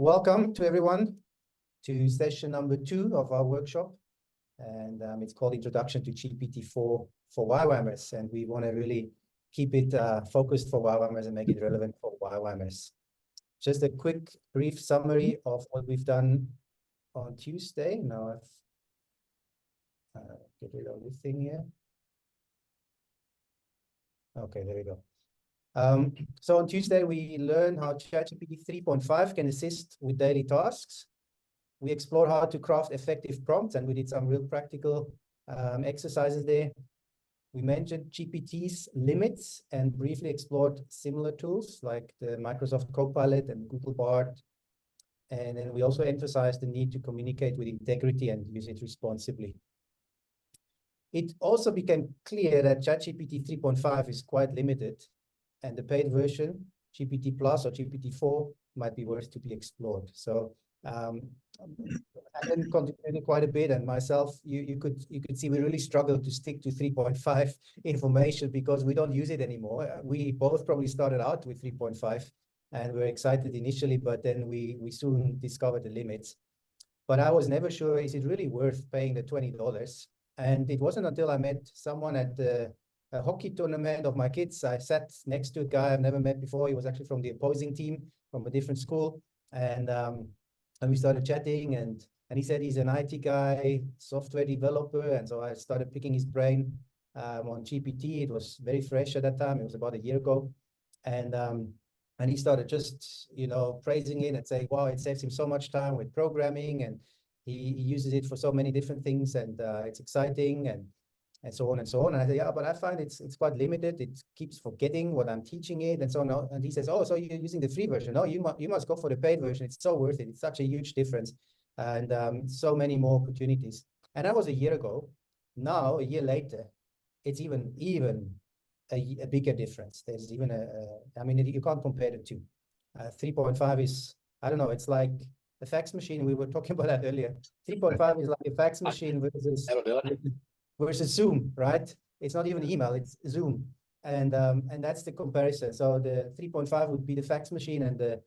Welcome to everyone to session number 2 of our workshop. And it's called Introduction to GPT-4 for YWAMers. And we want to really keep it focused for YWAMers and make it relevant for YWAMers. Just a quick, brief summary of what we've done on Tuesday. Now I've get rid of this thing here. Okay, there we go. So on Tuesday, we learned how ChatGPT 3.5 can assist with daily tasks. We explored how to craft effective prompts, and we did some real practical exercises there. We mentioned GPT's limits and briefly explored similar tools like the Microsoft Copilot and Google Bard. And then we also emphasized the need to communicate with integrity and use it responsibly. It also became clear that ChatGPT 3.5 is quite limited, and the paid version, GPT Plus or GPT-4, might be worth to be explored. So Allan contributed quite a bit, and myself, you could see we really struggled to stick to 3.5 information because we don't use it anymore. We both probably started out with 3.5 and were excited initially, but then we soon discovered the limits. But I was never sure, is it really worth paying the $20? And it wasn't until I met someone at a hockey tournament of my kids. I sat next to a guy I've never met before. He was actually from the opposing team, from a different school. And we started chatting, and he said he's an IT guy, software developer. And so I started picking his brain on GPT. It was very fresh at that time. It was about a year ago. And he started just, praising it and saying, wow, it saves him so much time with programming, and he uses it for so many different things, and it's exciting, and so on and so on. And I said, yeah, but I find it's quite limited. It keeps forgetting what I'm teaching it, and so on. And he says, oh, so you're using the free version? No, you must go for the paid version. It's so worth it. It's such a huge difference, and so many more opportunities. And that was a year ago. Now, a year later, it's even a bigger difference. There's even I mean, you can't compare the two. 3.5 is, I don't know, it's like the fax machine. We were talking about that earlier. 3.5 is like a fax machine versus Zoom, right? It's not even email, it's Zoom. And that's the comparison. So the 3.5 would be the fax machine, and the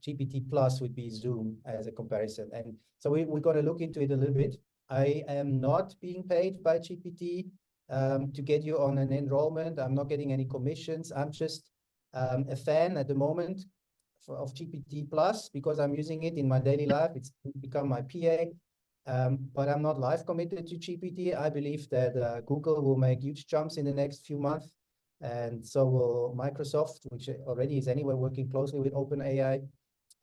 GPT Plus would be Zoom as a comparison. And so we're going to look into it a little bit. I am not being paid by GPT to get you on an enrollment. I'm not getting any commissions. I'm just a fan at the moment of GPT Plus because I'm using it in my daily life. It's become my PA. But I'm not live committed to GPT. I believe that Google will make huge jumps in the next few months, and so will Microsoft, which already is anyway working closely with OpenAI,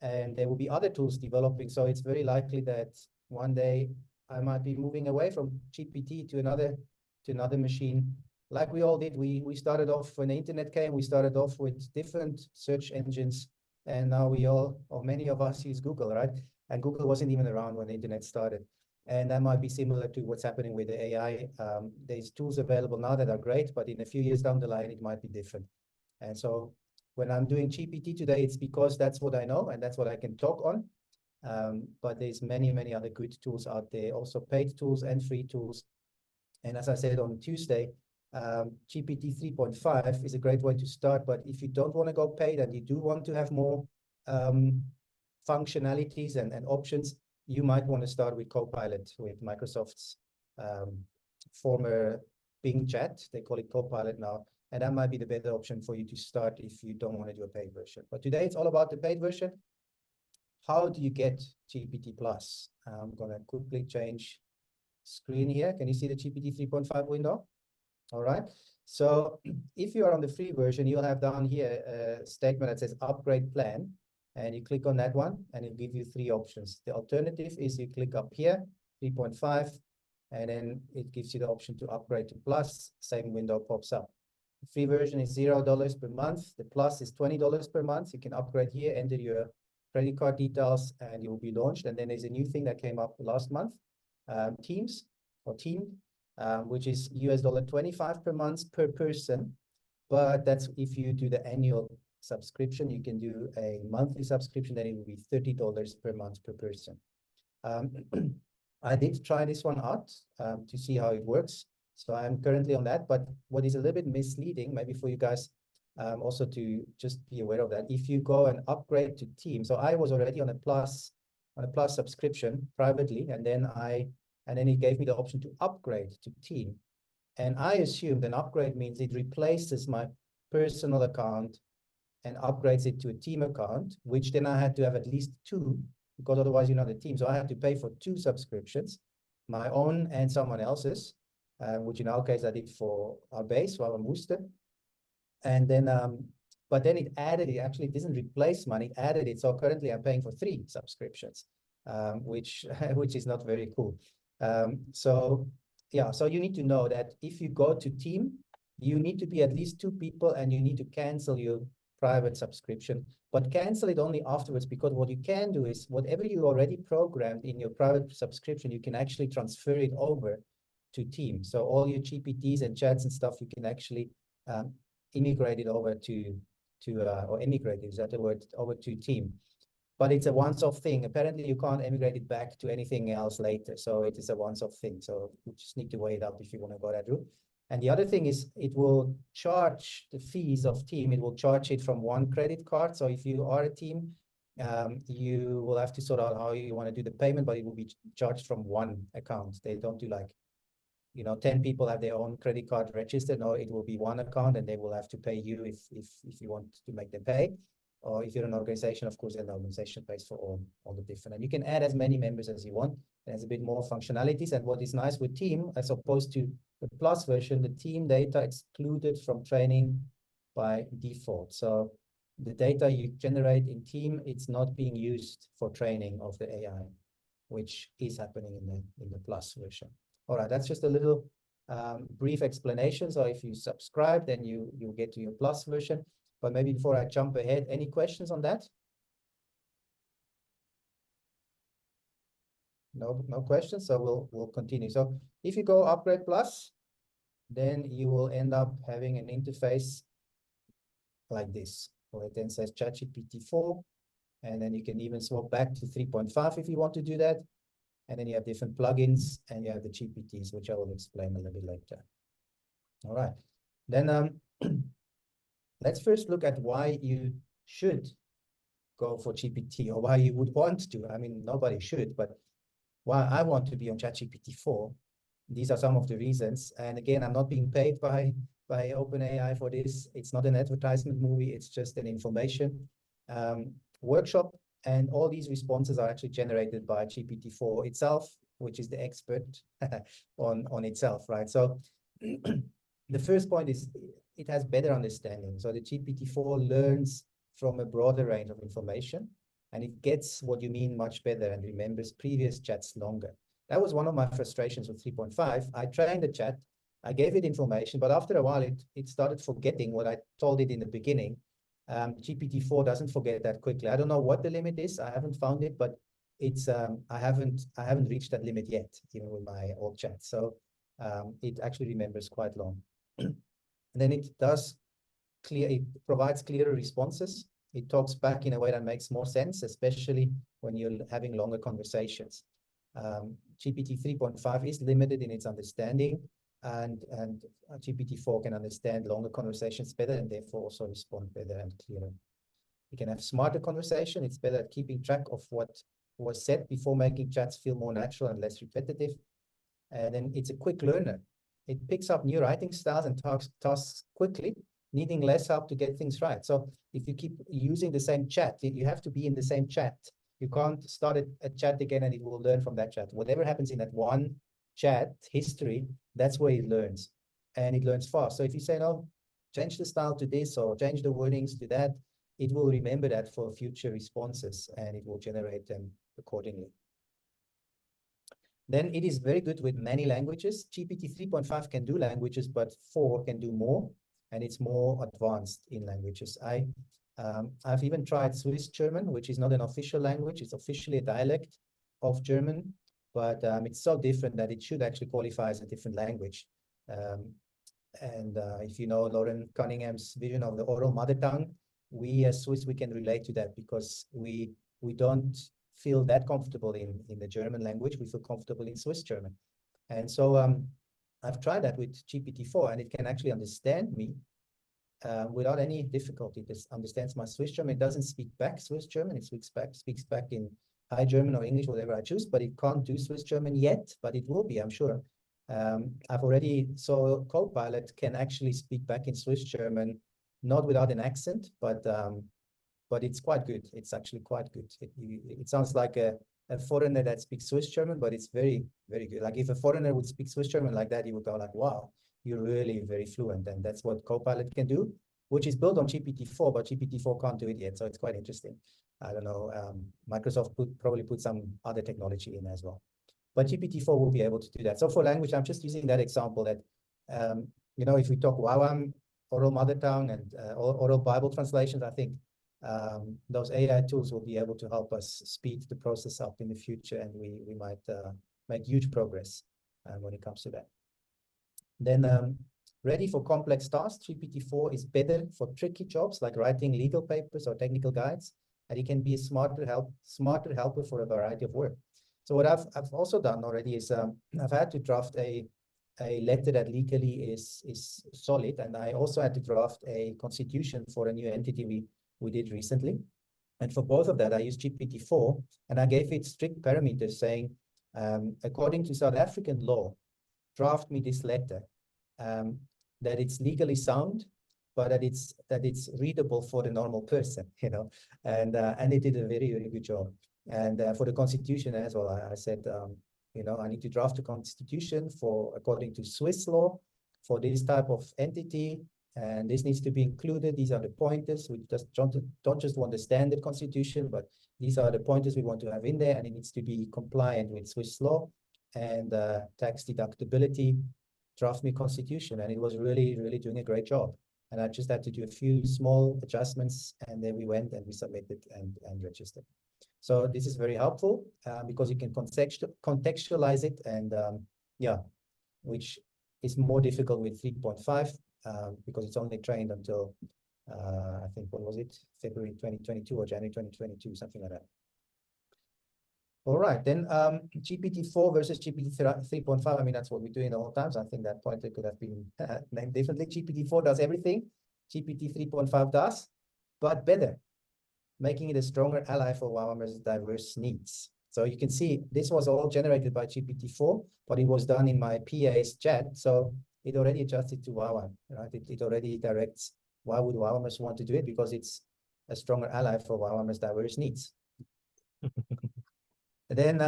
and there will be other tools developing. So it's very likely that one day I might be moving away from GPT to another machine, like we all did. We started off when the internet came. We started off with different search engines, and now we all, or many of us, use Google, right? And Google wasn't even around when the internet started. And that might be similar to what's happening with the AI. There's tools available now that are great, but in a few years down the line, it might be different. And so when I'm doing GPT today, it's because that's what I know and that's what I can talk on. But there's many, many other good tools out there, also paid tools and free tools. And as I said on Tuesday, GPT 3.5 is a great way to start. But if you don't want to go paid and you do want to have more functionalities and options, you might want to start with Copilot, with Microsoft's former Bing chat. They call it Copilot now, and that might be the better option for you to start if you don't want to do a paid version. But today it's all about the paid version. How do you get GPT Plus? I'm going to quickly change screen here. Can you see the GPT 3.5 window? All right. So if you are on the free version, you'll have down here a statement that says upgrade plan. And you click on that one, and it'll give you 3 options. The alternative is you click up here, 3.5, and then it gives you the option to upgrade to Plus. Same window pops up. The free version is $0 per month. The Plus is $20 per month. You can upgrade here, enter your credit card details, and you will be launched. And then there's a new thing that came up last month, Team, which is $25 per month per person. But that's if you do the annual subscription. You can do a monthly subscription, then it will be $30 per month per person. I did try this one out to see how it works. So I'm currently on that, but what is a little bit misleading, maybe for you guys, Also to just be aware of that. If you go and upgrade to team, so I was already on a plus subscription privately, and then it gave me the option to upgrade to team. And I assumed an upgrade means it replaces my personal account and upgrades it to a team account, which then I had to have at least 2, because otherwise you're not a team. So I had to pay for 2 subscriptions, my own and someone else's, which in our case I did for our base, YWAM Worcester. And then, but then it actually doesn't replace money, it added it. So currently I'm paying for 3 subscriptions, which is not very cool. So yeah, so you need to know that if you go to team, you need to be at least 2 people, and you need to cancel your private subscription, but cancel it only afterwards, because what you can do is whatever you already programmed in your private subscription, you can actually transfer it over to team. So all your GPTs and chats and stuff, you can actually immigrate it over or emigrate, is that the word, over to team. But it's a once-off thing. Apparently, you can't emigrate it back to anything else later. So it is a once-off thing. So you just need to weigh it up if you want to go that route. And the other thing is it will charge the fees of team. It will charge it from one credit card. So if you are a team, you will have to sort out how you want to do the payment, but it will be charged from one account. They don't do like, 10 people have their own credit card registered. No, it will be one account, and they will have to pay you if you want to make them pay. Or if you're an organization, of course, then the organization pays for all the different. And you can add as many members as you want. There's a bit more functionalities. And what is nice with team, as opposed to the plus version, the team data excluded from training by default. So the data you generate in team, it's not being used for training of the AI, which is happening in the plus version. All right, that's just a little brief explanation. So if you subscribe, then you get to your plus version. But maybe before I jump ahead, any questions on that? No questions. So we'll continue. So if you go upgrade plus, then you will end up having an interface like this, where it then says ChatGPT 4, and then you can even swap back to 3.5 if you want to do that. And then you have different plugins, and you have the GPTs, which I will explain a little bit later. All right. Then let's first look at why you should go for GPT, or why you would want to. I mean, nobody should, but why I want to be on ChatGPT 4. These are some of the reasons. And again, I'm not being paid by OpenAI for this. It's not an advertisement movie. It's just an information workshop. And all these responses are actually generated by GPT-4 itself, which is the expert on itself, right? So the first point is it has better understanding. So the GPT-4 learns from a broader range of information, and it gets what you mean much better and remembers previous chats longer. That was one of my frustrations with 3.5. I trained the chat, I gave it information, but after a while, it started forgetting what I told it in the beginning. GPT-4 doesn't forget that quickly. I don't know what the limit is. I haven't found it, but it's I haven't reached that limit yet, even with my old chat. So it actually remembers quite long. And then it provides clearer responses. It talks back in a way that makes more sense, especially when you're having longer conversations. GPT 3.5 is limited in its understanding, and GPT-4 can understand longer conversations better, and therefore also respond better and clearer. You can have smarter conversation. It's better at keeping track of what was said before, making chats feel more natural and less repetitive. And then it's a quick learner. It picks up new writing styles and tasks quickly, needing less help to get things right. So if you keep using the same chat, you have to be in the same chat. You can't start a chat again and it will learn from that chat. Whatever happens in that one chat history, that's where it learns, and it learns fast. So if you say, no, change the style to this or change the wordings to that, it will remember that for future responses, and it will generate them accordingly. Then it is very good with many languages. GPT 3.5 can do languages, but 4 can do more, and it's more advanced in languages. I've even tried Swiss German, which is not an official language. It's officially a dialect of German, but it's so different that it should actually qualify as a different language. If you know Lauren Cunningham's vision of the oral mother tongue, we as Swiss, we can relate to that, because we don't feel that comfortable in the German language. We feel comfortable in Swiss German. And so I've tried that with GPT-4, and it can actually understand me, without any difficulty. This understands my Swiss German. It doesn't speak back Swiss German. It speaks back in High German or English, whatever I choose, but it can't do Swiss German yet, but it will be, I'm sure. I've already saw Copilot can actually speak back in Swiss German, not without an accent, but it's quite good. It's actually quite good. It sounds like a foreigner that speaks Swiss German, but it's very, very good. Like if a foreigner would speak Swiss German like that, he would go like, wow, you're really very fluent. And that's what Copilot can do, which is built on GPT-4, but GPT-4 can't do it yet. So it's quite interesting. I don't know. Microsoft probably put some other technology in as well. But GPT-4 will be able to do that. So for language, I'm just using that example that, you know, if we talk YWAM, oral mother tongue, and oral Bible translations, I think those AI tools will be able to help us speed the process up in the future, and we might make huge progress when it comes to that. Then ready for complex tasks, GPT-4 is better for tricky jobs like writing legal papers or technical guides, and it can be a smarter helper for a variety of work. So what I've also done already is I've had to draft a letter that legally is solid, and I also had to draft a constitution for a new entity we did recently. And for both of that, I used GPT-4, and I gave it strict parameters saying, according to South African law, draft me this letter, that it's legally sound, but that it's readable for the normal person, you know, and it did a very, very good job. And for the constitution as well, I said, you know, I need to draft a constitution according to Swiss law for this type of entity, and this needs to be included. These are the pointers. We just don't just want the standard constitution, but these are the pointers we want to have in there, and it needs to be compliant with Swiss law and tax deductibility. Draft me constitution, and it was really, really doing a great job. And I just had to do a few small adjustments, and then we went and we submitted and registered. So this is very helpful because you can contextualize it, and yeah, which is more difficult with 3.5 because it's only trained until I think, what was it, February 2022 or January 2022, something like that. All right, then GPT-4 versus GPT-3.5. I mean, that's what we're doing all the time. So I think that pointer could have been named differently. GPT-4 does everything GPT-3.5 does, but better, making it a stronger ally for YWAMers' diverse needs. So you can see this was all generated by GPT-4, but it was done in my PA's chat. So it already adjusted to YWAM, right? It already directs why would YWAMers want to do it, because it's a stronger ally for YWAMers' diverse needs. Then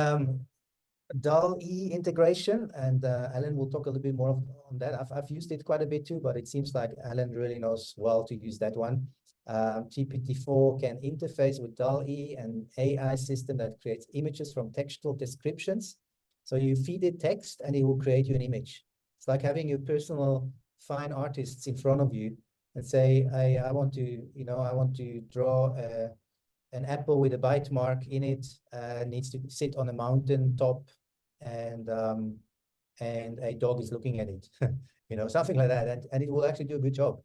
DALL-E integration, and Allan will talk a little bit more on that. I've used it quite a bit too, but it seems like Allan really knows well to use that one. GPT-4 can interface with DALL-E, an AI system that creates images from textual descriptions. So you feed it text and it will create you an image. It's like having your personal fine artists in front of you and say, I want to draw an apple with a bite mark in it, needs to sit on a mountain top, and a dog is looking at it, you know, something like that, and it will actually do a good job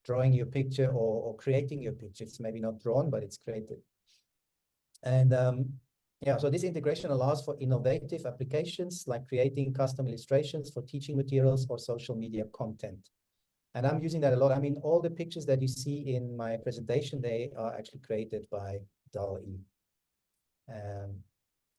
drawing your picture or creating your picture. It's maybe not drawn, but it's created. And yeah, so this integration allows for innovative applications like creating custom illustrations for teaching materials or social media content. And I'm using that a lot. I mean, all the pictures that you see in my presentation, they are actually created by DALL-E.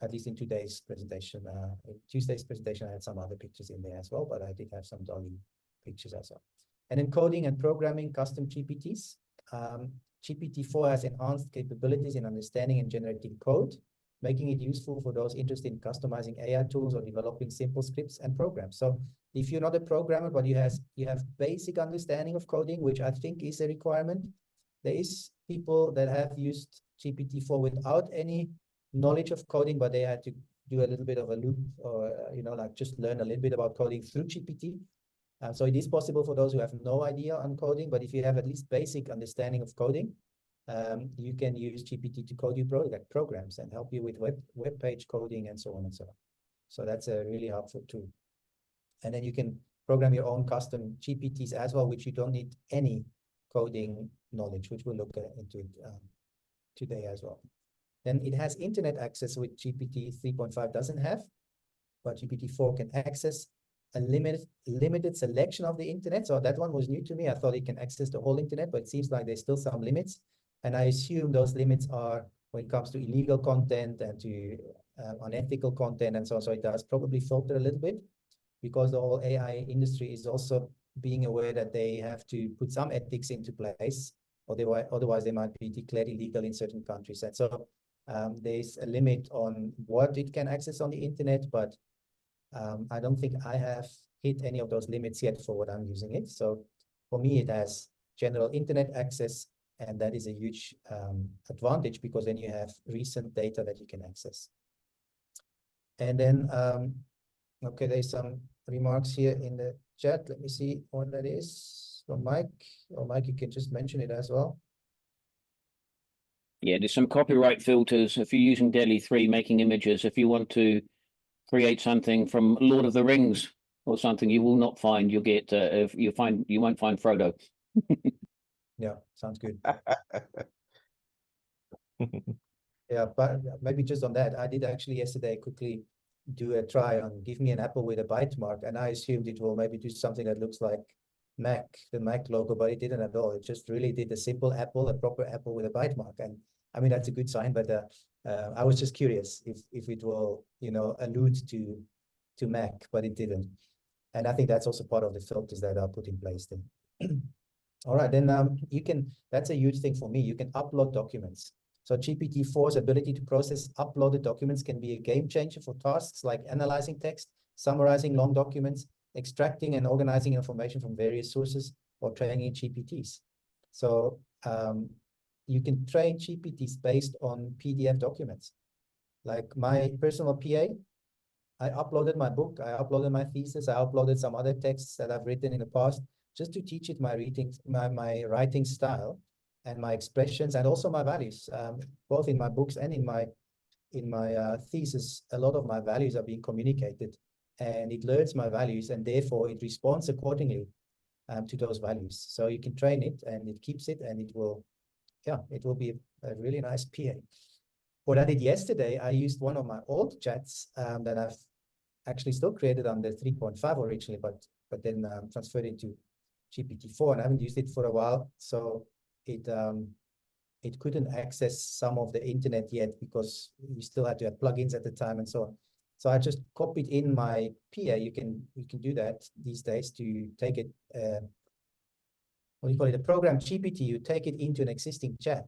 At least in today's presentation. In Tuesday's presentation, I had some other pictures in there as well, but I did have some DALL-E pictures as well. And in coding and programming custom GPTs, GPT-4 has enhanced capabilities in understanding and generating code, making it useful for those interested in customizing AI tools or developing simple scripts and programs. So if you're not a programmer, but you have basic understanding of coding, which I think is a requirement, there is people that have used GPT-4 without any knowledge of coding, but they had to do a little bit of a loop, or you know, like just learn a little bit about coding through GPT. So it is possible for those who have no idea on coding, but if you have at least basic understanding of coding, you can use GPT to code your programs and help you with web page coding and so on and so on. So that's a really helpful tool. And then you can program your own custom GPTs as well, which you don't need any coding knowledge, which we'll look into today as well. Then it has internet access, which GPT 3.5 doesn't have, but GPT-4 can access. a limited selection of the internet. So that one was new to me. I thought it can access the whole internet, but it seems like there's still some limits. And I assume those limits are when it comes to illegal content and to unethical content and so on. So it does probably filter a little bit, because the whole AI industry is also being aware that they have to put some ethics into place, or otherwise they might be declared illegal in certain countries. And so there's a limit on what it can access on the internet, but I don't think I have hit any of those limits yet for what I'm using it. So for me, it has general internet access, and that is a huge advantage, because then you have recent data that you can access. And then, okay, there's some remarks here in the chat. Let me see what that is from Mike. Or Mike, you can just mention it as well. Yeah, there's some copyright filters. If you're using DALL-E 3 making images, if you want to create something from Lord of the Rings or something, you will not find, you'll get, you won't find Frodo. Yeah, sounds good. Yeah, but maybe just on that, I did actually yesterday quickly do a try on give me an apple with a bite mark, and I assumed it will maybe do something that looks like Mac, the Mac logo, but it didn't at all. It just really did a simple apple, a proper apple with a bite mark. And I mean, that's a good sign, but I was just curious if it will, you know, allude to Mac, but it didn't. And I think that's also part of the filters that are put in place then. All right, then you can, that's a huge thing for me. You can upload documents. So GPT-4's ability to process uploaded documents can be a game changer for tasks like analyzing text, summarizing long documents, extracting and organizing information from various sources, or training GPTs. So you can train GPTs based on PDF documents. Like my personal PA, I uploaded my book, I uploaded my thesis, I uploaded some other texts that I've written in the past, just to teach it my writing style and my expressions, and also my values. Both in my books and in my thesis, a lot of my values are being communicated, and it learns my values, and therefore it responds accordingly to those values. So you can train it, and it keeps it, and it will be a really nice PA. What I did yesterday, I used one of my old chats that I've actually still created on the 3.5 originally, but then transferred into GPT-4, and I haven't used it for a while. So it couldn't access some of the internet yet, because you still had to have plugins at the time and so on. So I just copied in my PA. You can do that these days to take it, what do you call it, a program GPT. You take it into an existing chat,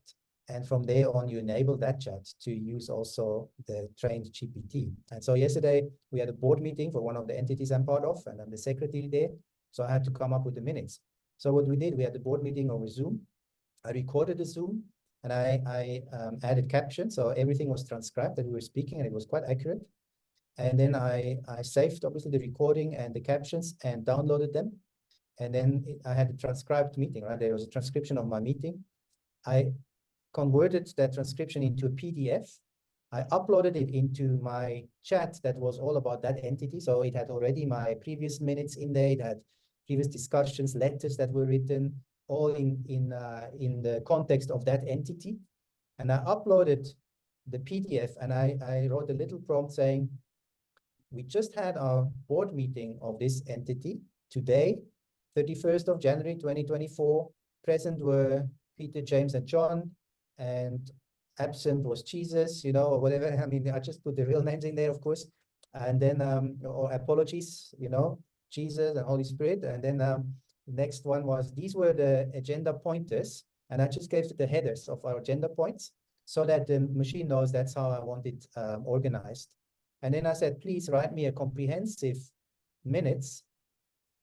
and from there on, you enable that chat to use also the trained GPT. And so yesterday, we had a board meeting for one of the entities I'm part of, and I'm the secretary there. So I had to come up with the minutes. So what we did, we had the board meeting over Zoom. I recorded the Zoom, and I added captions. So everything was transcribed that we were speaking, and it was quite accurate. And then I saved, obviously, the recording and the captions and downloaded them. And then I had a transcribed meeting, right? There was a transcription of my meeting. I converted that transcription into a PDF. I uploaded it into my chat that was all about that entity. So it had already my previous minutes in there. It had previous discussions, letters that were written, all in the context of that entity. And I uploaded the PDF, and I wrote a little prompt saying, we just had our board meeting of this entity today, 31st of January, 2024. Present were Peter, James, and John, and absent was Jesus, you know, or whatever. I mean, I just put the real names in there, of course. And then, or apologies, you know, Jesus and Holy Spirit. And then next one was, these were the agenda pointers. And I just gave the headers of our agenda points so that the machine knows that's how I want it organized. And then I said, please write me a comprehensive minutes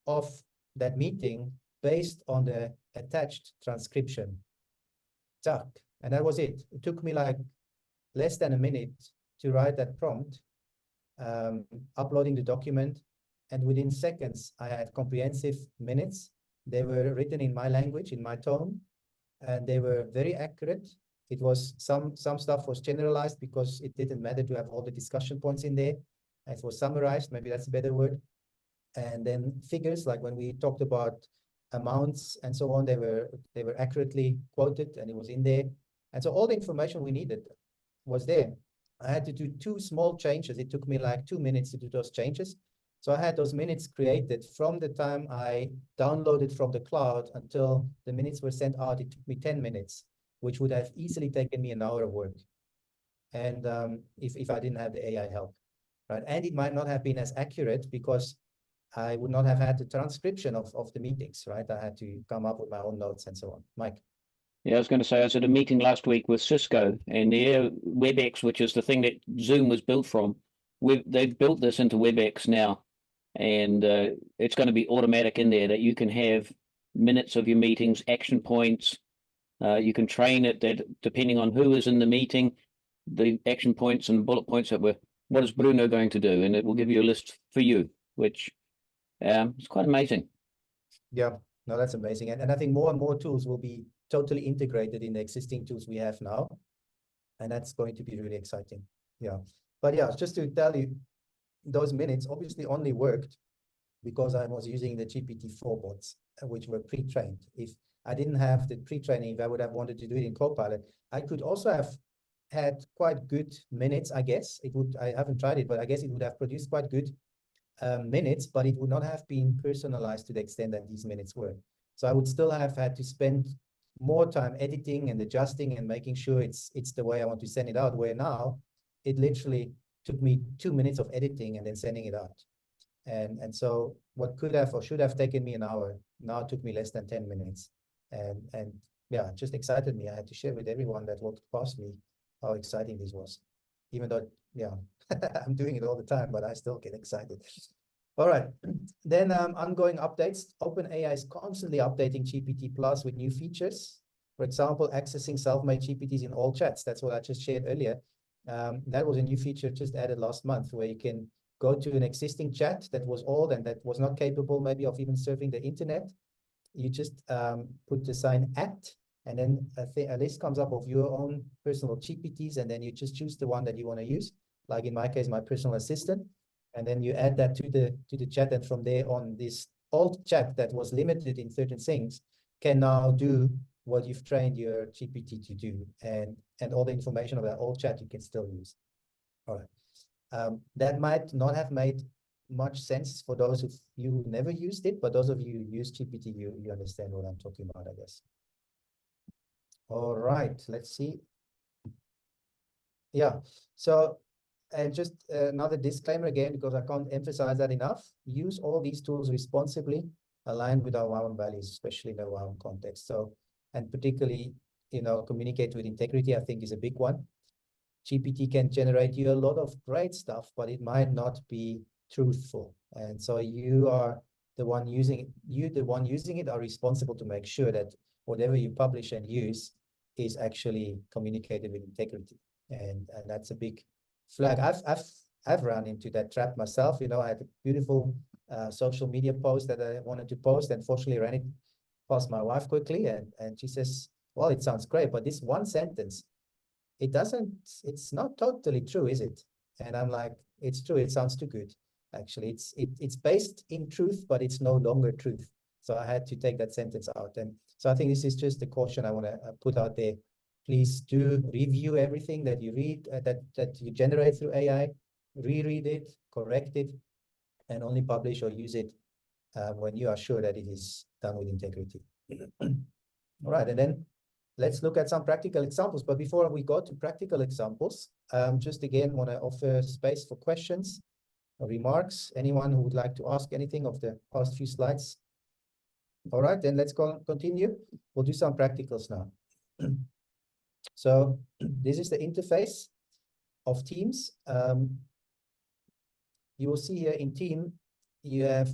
of that meeting based on the attached transcription. Tuck. And that was it. It took me like less than a minute to write that prompt, uploading the document. And within seconds, I had comprehensive minutes. They were written in my language, in my tone, and they were very accurate. It was some stuff was generalized because it didn't matter to have all the discussion points in there. It was summarized, maybe that's a better word. And then figures, like when we talked about amounts and so on, they were accurately quoted, and it was in there. And so all the information we needed was there. I had to do 2 small changes. It took me like 2 minutes to do those changes. So I had those minutes created from the time I downloaded from the cloud until the minutes were sent out. It took me 10 minutes, which would have easily taken me an hour of work. And if I didn't have the AI help, right? And it might not have been as accurate because I would not have had the transcription of the meetings, right? I had to come up with my own notes and so on. Mike. Yeah, I was going to say, I was at a meeting last week with Cisco, and their WebEx, which is the thing that Zoom was built from, they've built this into WebEx now, and it's going to be automatic in there that you can have minutes of your meetings, action points. You can train it that depending on who is in the meeting, the action points and bullet points that were, what is Bruno going to do? And it will give you a list for you, which is quite amazing. Yeah, no, that's amazing. And I think more and more tools will be totally integrated in the existing tools we have now. And that's going to be really exciting. Yeah. But yeah, just to tell you, those minutes obviously only worked because I was using the GPT-4 bots, which were pre-trained. If I didn't have the pre-training, if I would have wanted to do it in Copilot, I could also have had quite good minutes, I guess. It would, I haven't tried it, but I guess it would have produced quite good minutes, but it would not have been personalized to the extent that these minutes were. So I would still have had to spend more time editing and adjusting and making sure it's the way I want to send it out, where now it literally took me 2 minutes of editing and then sending it out. And so what could have or should have taken me an hour now took me less than 10 minutes. And yeah, it just excited me. I had to share with everyone that walked past me how exciting this was. Even though, yeah, I'm doing it all the time, but I still get excited. All right. Then ongoing updates. OpenAI is constantly updating GPT Plus with new features. For example, accessing self-made GPTs in all chats. That's what I just shared earlier. That was a new feature just added last month, where you can go to an existing chat that was old and that was not capable maybe of even surfing the internet. You just put the sign @ and then a list comes up of your own personal GPTs, and then you just choose the one that you want to use. Like in my case, my personal assistant, and then you add that to the chat, and from there on, this old chat that was limited in certain things can now do what you've trained your GPT to do, and all the information of that old chat you can still use. All right, that might not have made much sense for those of you who never used it, but those of you who use GPT, you understand what I'm talking about, I guess. All right, let's see. Yeah, so and just another disclaimer again, because I can't emphasize that enough. Use all these tools responsibly, aligned with our YWAM values, especially in the YWAM context. So, and particularly, communicate with integrity, I think, is a big one. GPT can generate you a lot of great stuff, but it might not be truthful. And so you are the one using it. You, the one using it, are responsible to make sure that whatever you publish and use is actually communicated with integrity. And that's a big flag. I've run into that trap myself. I had a beautiful social media post that I wanted to post, and fortunately ran it past my wife quickly, and she says, well, it sounds great, but this one sentence, it's not totally true, is it? And I'm like, it's true, it sounds too good. Actually, it's based in truth, but it's no longer truth. So I had to take that sentence out. And so I think this is just a caution I want to put out there. Please do review everything that you read, that you generate through AI, reread it, correct it, and only publish or use it when you are sure that it is done with integrity. All right, and then let's look at some practical examples. But before we go to practical examples, just again want to offer space for questions or remarks. Anyone who would like to ask anything of the past few slides? All right, then let's continue. We'll do some practicals now. So this is the interface of Teams. You will see here in Team, you have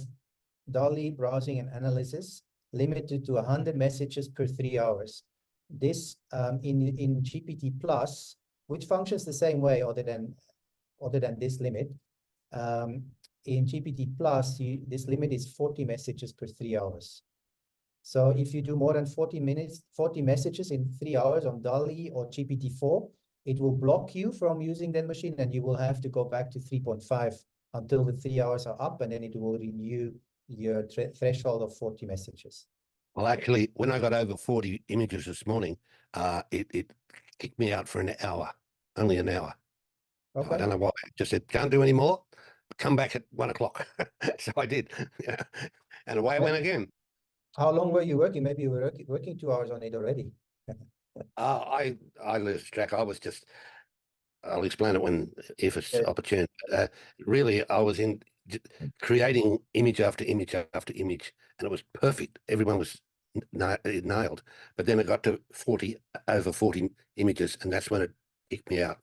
DALL-E browsing and analysis limited to 100 messages per 3 hours. This in GPT Plus, which functions the same way other than this limit. In GPT Plus, this limit is 40 messages per 3 hours. So if you do more than 40 messages in 3 hours on DALL-E or GPT-4, it will block you from using that machine, and you will have to go back to 3.5 until the 3 hours are up, and then it will renew your threshold of 40 messages. Well, actually, when I got over 40 images this morning, it kicked me out for an hour, only an hour. Okay. I don't know why. It just said, can't do any more. come back at 1 o'clock. So I did. Yeah. And away I went again. How long were you working? Maybe you were working 2 hours on it already. I lose track. I was just, I'll explain it if it's Okay. opportune. Really, I was creating image after image after image, and it was perfect. Everyone was nailed. But then it got to over 40 images, and that's when it kicked me out.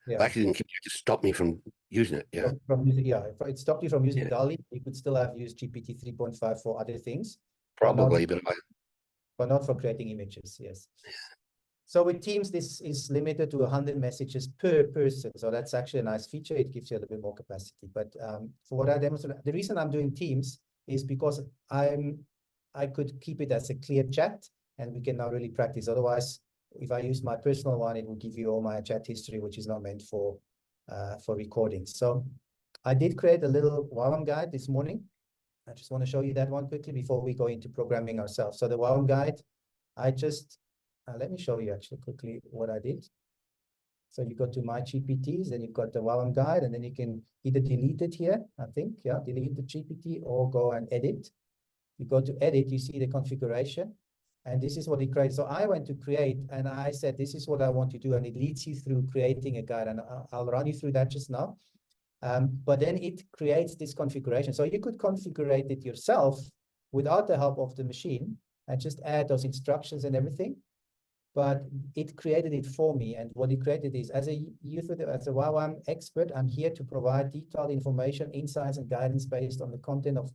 Yeah. I actually didn't kick me, it just stopped me from using it. Yeah. From using, yeah, it stopped you from using Yeah. DALL-E. You could still have used GPT 3.5 for other things, Probably, but not for creating images. Yes. So with Teams, this is limited to 100 messages per person. So that's actually a nice feature. It gives you a little bit more capacity. But for what I demonstrate, the reason I'm doing Teams is because I could keep it as a clear chat, and we can now really practice. Otherwise, if I use my personal one, it will give you all my chat history, which is not meant for recordings. So I did create a little YWAM guide this morning. I just want to show you that one quickly before we go into programming ourselves. So the YWAM guide, I just let me show you actually quickly what I did. So you go to my GPTs, and you've got the YWAM guide, and then you can either delete it here, I think, yeah, delete the GPT, or go and edit. You go to edit, you see the configuration, and this is what it creates. So I went to create, and I said, this is what I want to do, and it leads you through creating a guide, and I'll run you through that just now. But then it creates this configuration. So you could configure it yourself without the help of the machine and just add those instructions and everything. But it created it for me. And what it created is, as a YWAM expert, I'm here to provide detailed information, insights, and guidance based on the content of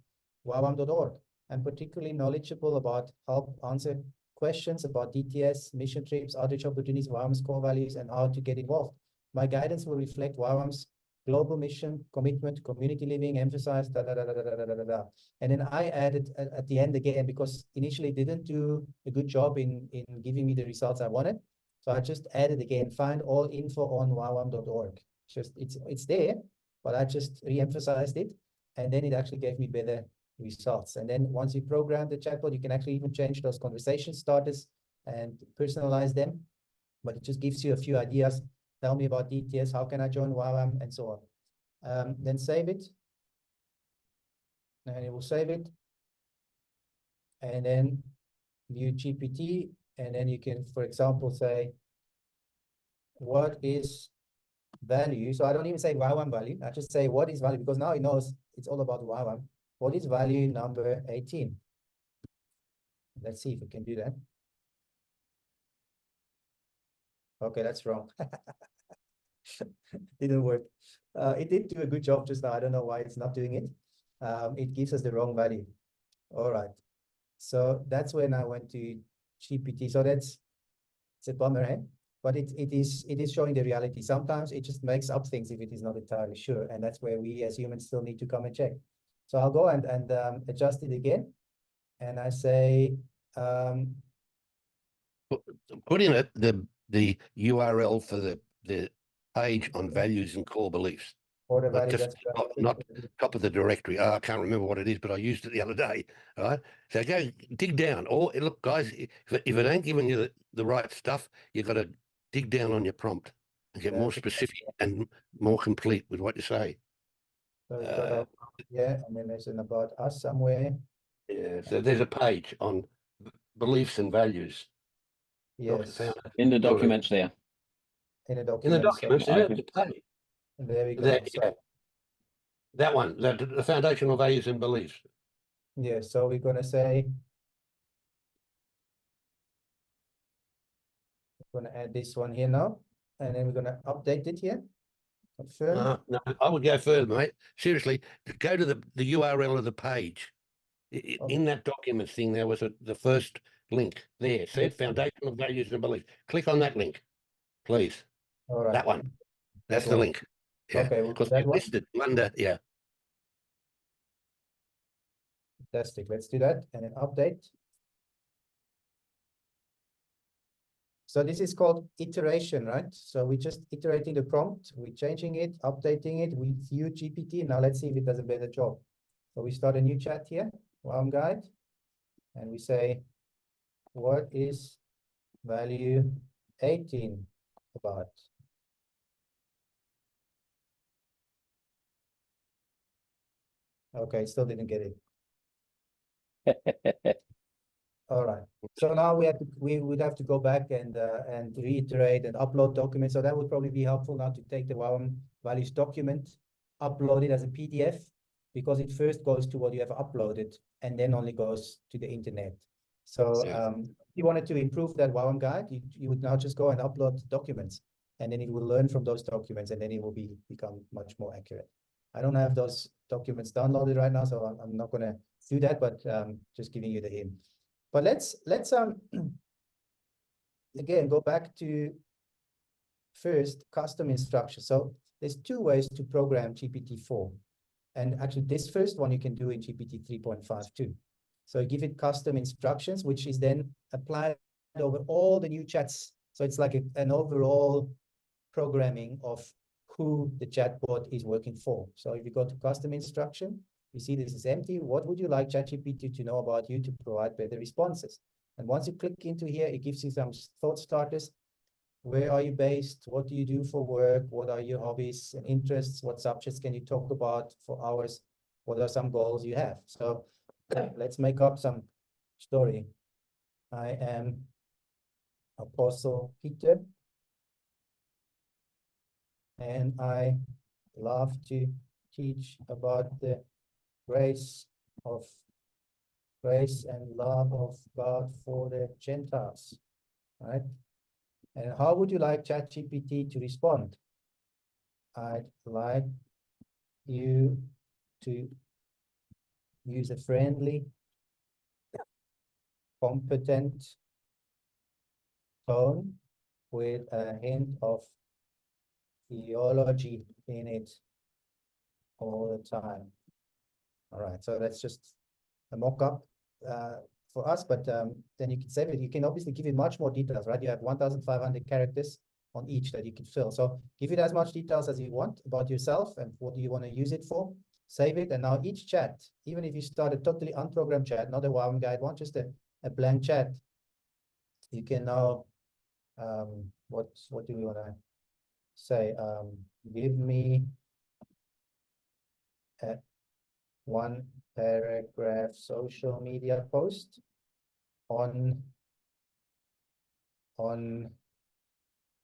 YWAM.org. I'm particularly knowledgeable about help answer questions about DTS, mission trips, outreach opportunities, YWAM's core values, and how to get involved. My guidance will reflect YWAM's global mission, commitment, community living, emphasize, And then I added at the end again, because initially it didn't do a good job in giving me the results I wanted. So I just added again, find all info on YWAM.org. It's there, but I just re-emphasized it. And then it actually gave me better results. And then once you program the chatbot, you can actually even change those conversation starters and personalize them. But it just gives you a few ideas. Tell me about DTS, how can I join YWAM, and so on. Then save it. And it will save it. And then view GPT. And then you can, for example, say, what is value? So I don't even say YWAM value. I just say, what is value? Because now it knows it's all about YWAM. What is value number 18? Let's see if we can do that. Okay, that's wrong. Didn't work. It did do a good job just now. I don't know why it's not doing it. It gives us the wrong value. All right. So that's when I went to GPT. So it's a bummer, eh? But it is showing the reality. Sometimes it just makes up things if it is not entirely sure. And that's where we as humans still need to come and check. So I'll go and adjust it again. And I say, put in it the URL for the page on values and core beliefs. order Not value, just not top of the directory. Oh, I can't remember what it is, but I used it the other day. All right. So go dig down. Or look, guys, if it ain't giving you the right stuff, you've got to dig down on your prompt and get more specific and more complete with what you say. So we've got yeah, and then there's an about us somewhere. Yeah. So there's a page on beliefs and values. Yes. In the documents there. In a document. In the documents, so, there's a page. There we go. Yeah. That one, the foundational values and beliefs. Yeah, so we're going to say, we're going to add this one here now, and then we're going to update it here. Confirm. No, I would go further, mate. Seriously, go to the URL of the page. In that document thing, there was the first link there. See, foundational values and beliefs. Click on that link, please. All right. That one. That's the link. Yeah. Okay, we'll do Because that we one. listed under, yeah. Fantastic. Let's do that and then update. So this is called iteration, right? So we're just iterating the prompt, we're changing it, updating it with view GPT. Now let's see if it does a better job. So we start a new chat here, YWAM guide, and we say, what is value 18 about? Okay, still didn't get it. All right. So now we would have to go back and reiterate and upload documents. So that would probably be helpful now to take the YWAM values document, upload it as a PDF, because it first goes to what you have uploaded and then only goes to the internet. So if you wanted to improve that YWAM guide, you would now just go and upload documents, and then it will learn from those documents, and then it will become much more accurate. I don't have those documents downloaded right now, so I'm not going to do that, but just giving you the hint. But let's again go back to first custom instructions. So there's two ways to program GPT-4. And actually this first one you can do in GPT 3.5 too. So you give it custom instructions, which is then applied over all the new chats. So it's like an overall programming of who the chatbot is working for. So if you go to custom instruction, you see this is empty. What would you like ChatGPT to know about you to provide better responses? And once you click into here, it gives you some thought starters. Where are you based? What do you do for work? What are your hobbies and interests? What subjects can you talk about for hours? What are some goals you have? So let's make up some story. I am Apostle Peter, and I love to teach about the grace and love of God for the Gentiles, right? And how would you like ChatGPT to respond? I'd like you to use a friendly, competent tone with a hint of theology in it all the time. All right, so that's just a mock-up for us, but then you can save it. You can obviously give it much more details, right? You have 1,500 characters on each that you can fill. So give it as much details as you want about yourself and what do you want to use it for. Save it, and now each chat, even if you start a totally unprogrammed chat, not a YWAM guide one, just a blank chat, you can now, what do we want to say? Give me a 1 paragraph social media post on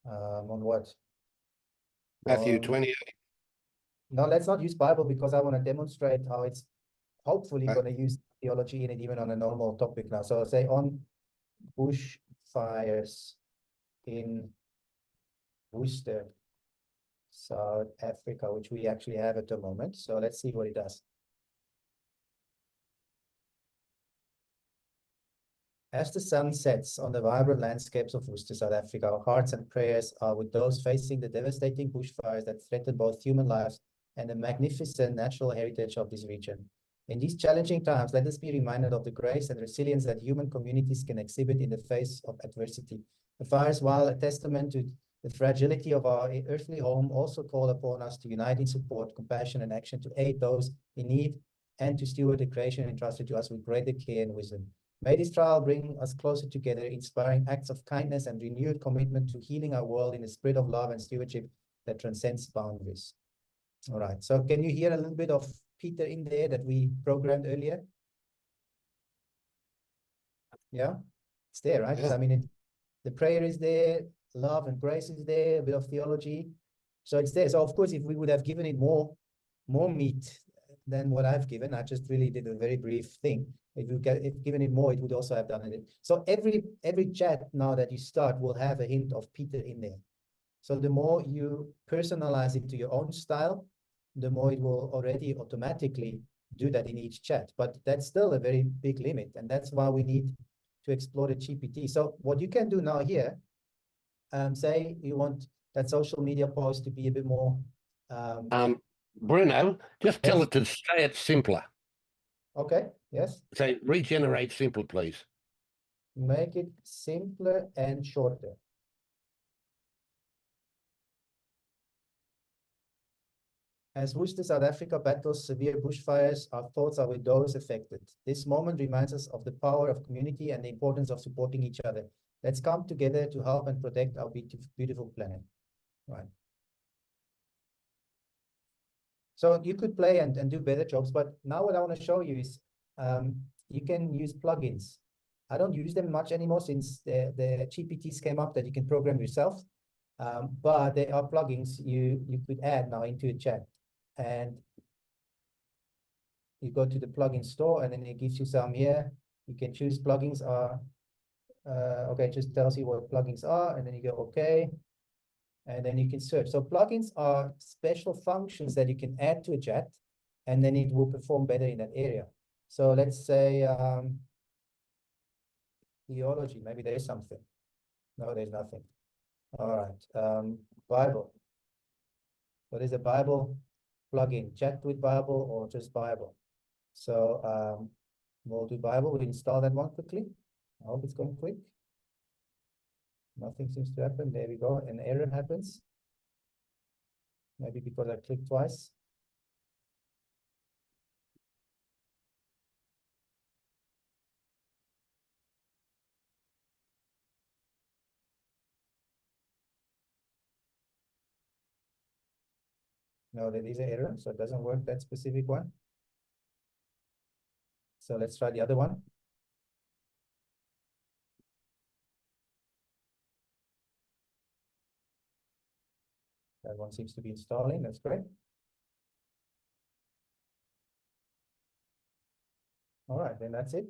what? Matthew 28. No, let's not use Bible, because I want to demonstrate how it's hopefully going to use theology in it, even on a normal topic now. So say on bushfires in Worcester, South Africa, which we actually have at the moment. So let's see what it does. As the sun sets on the vibrant landscapes of Worcester, South Africa, our hearts and prayers are with those facing the devastating bushfires that threaten both human lives and the magnificent natural heritage of this region. In these challenging times, let us be reminded of the grace and resilience that human communities can exhibit in the face of adversity. The fires, while a testament to the fragility of our earthly home, also call upon us to unite in support, compassion, and action to aid those in need and to steward the creation entrusted to us with greater care and wisdom. May this trial bring us closer together, inspiring acts of kindness and renewed commitment to healing our world in a spirit of love and stewardship that transcends boundaries. All right, so can you hear a little bit of Peter in there that we programmed earlier? Yeah, it's there, right? Yeah. I mean, the prayer is there, love and grace is there, a bit of theology. So it's there. So of course, if we would have given it more meat than what I've given, I just really did a very brief thing. If given it more, it would also have done it. So every chat now that you start will have a hint of Peter in there. So the more you personalize it to your own style, the more it will already automatically do that in each chat. But that's still a very big limit, and that's why we need to explore the GPT. So what you can do now here, say you want that social media post to be a bit more. Bruno, just tell Yes. it to say it simpler. Okay, yes. Say regenerate simple, please. Make it simpler and shorter. As Worcester, South Africa battles severe bushfires, our thoughts are with those affected. This moment reminds us of the power of community and the importance of supporting each other. Let's come together to help and protect our beautiful planet. Right. So you could play and do better jobs, but now what I want to show you is you can use plugins. I don't use them much anymore since the GPTs came up that you can program yourself. But there are plugins you could add now into a chat. And you go to the plugin store and then it gives you some here. You can choose plugins are, okay, it just tells you what plugins are, and then you go, okay. And then you can search. So plugins are special functions that you can add to a chat, and then it will perform better in that area. So let's say theology, maybe there's something. No, there's nothing. All right, Bible. What is a Bible plugin? Chat with Bible or just Bible? So we'll do Bible. We install that one quickly. I hope it's going quick. Nothing seems to happen. There we go. An error happens. Maybe because I clicked twice. No, there is an error, so it doesn't work, that specific one. So let's try the other one. That one seems to be installing. That's great. All right, then that's it.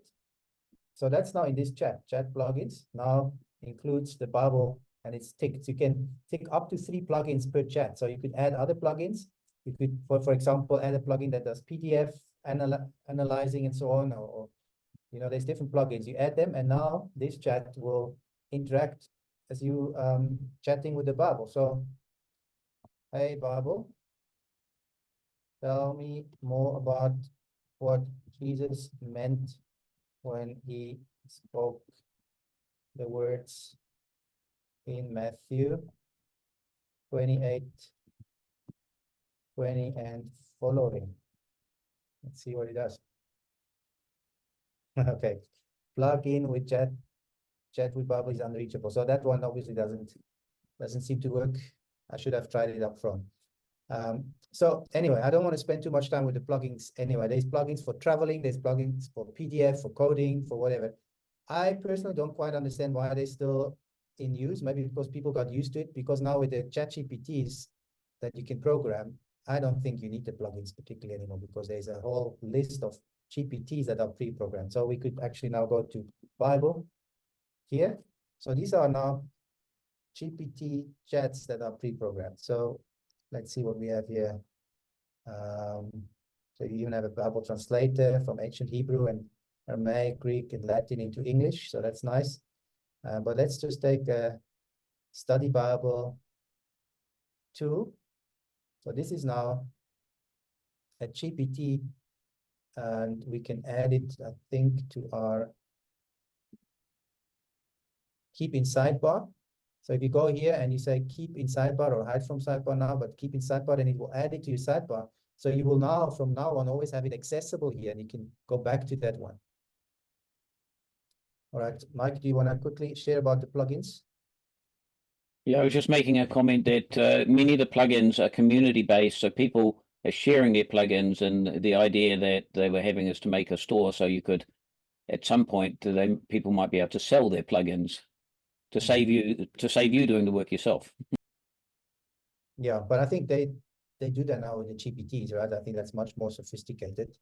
So that's now in this chat. Chat plugins now includes the Bible, and it's ticked. You can tick up to 3 plugins per chat. So you could add other plugins. You could, for example, add a plugin that does PDF analyzing and so on, or you know, there's different plugins. You add them, and now this chat will interact as you chatting with the Bible. So, hey Bible, tell me more about what Jesus meant when he spoke the words in Matthew 28, 20 and following. Let's see what it does. Okay, plug in with chat with Bible is unreachable. So that one obviously doesn't seem to work. I should have tried it up front. So anyway, I don't want to spend too much time with the plugins anyway. There's plugins for traveling, there's plugins for PDF, for coding, for whatever. I personally don't quite understand why they're still in use. Maybe because people got used to it, because now with the chat GPTs that you can program, I don't think you need the plugins particularly anymore, because there's a whole list of GPTs that are pre-programmed. So we could actually now go to Bible here. So these are now GPT chats that are pre-programmed. So let's see what we have here. So you even have a Bible translator from ancient Hebrew and Aramaic, Greek, and Latin into English. So that's nice. But let's just take a study Bible 2. So this is now a GPT, and we can add it, I think, to our keep in sidebar. So if you go here and you say keep in sidebar or hide from sidebar now, but keep in sidebar, then it will add it to your sidebar. So you will now, from now on, always have it accessible here, and you can go back to that one. All right, Mike, do you want to quickly share about the plugins? Yeah, I was just making a comment that many of the plugins are community-based, so people are sharing their plugins, and the idea that they were having is to make a store, so you could, at some point, people might be able to sell their plugins to save you doing the work yourself. Yeah, but I think they do that now with the GPTs, right? I think that's much more sophisticated.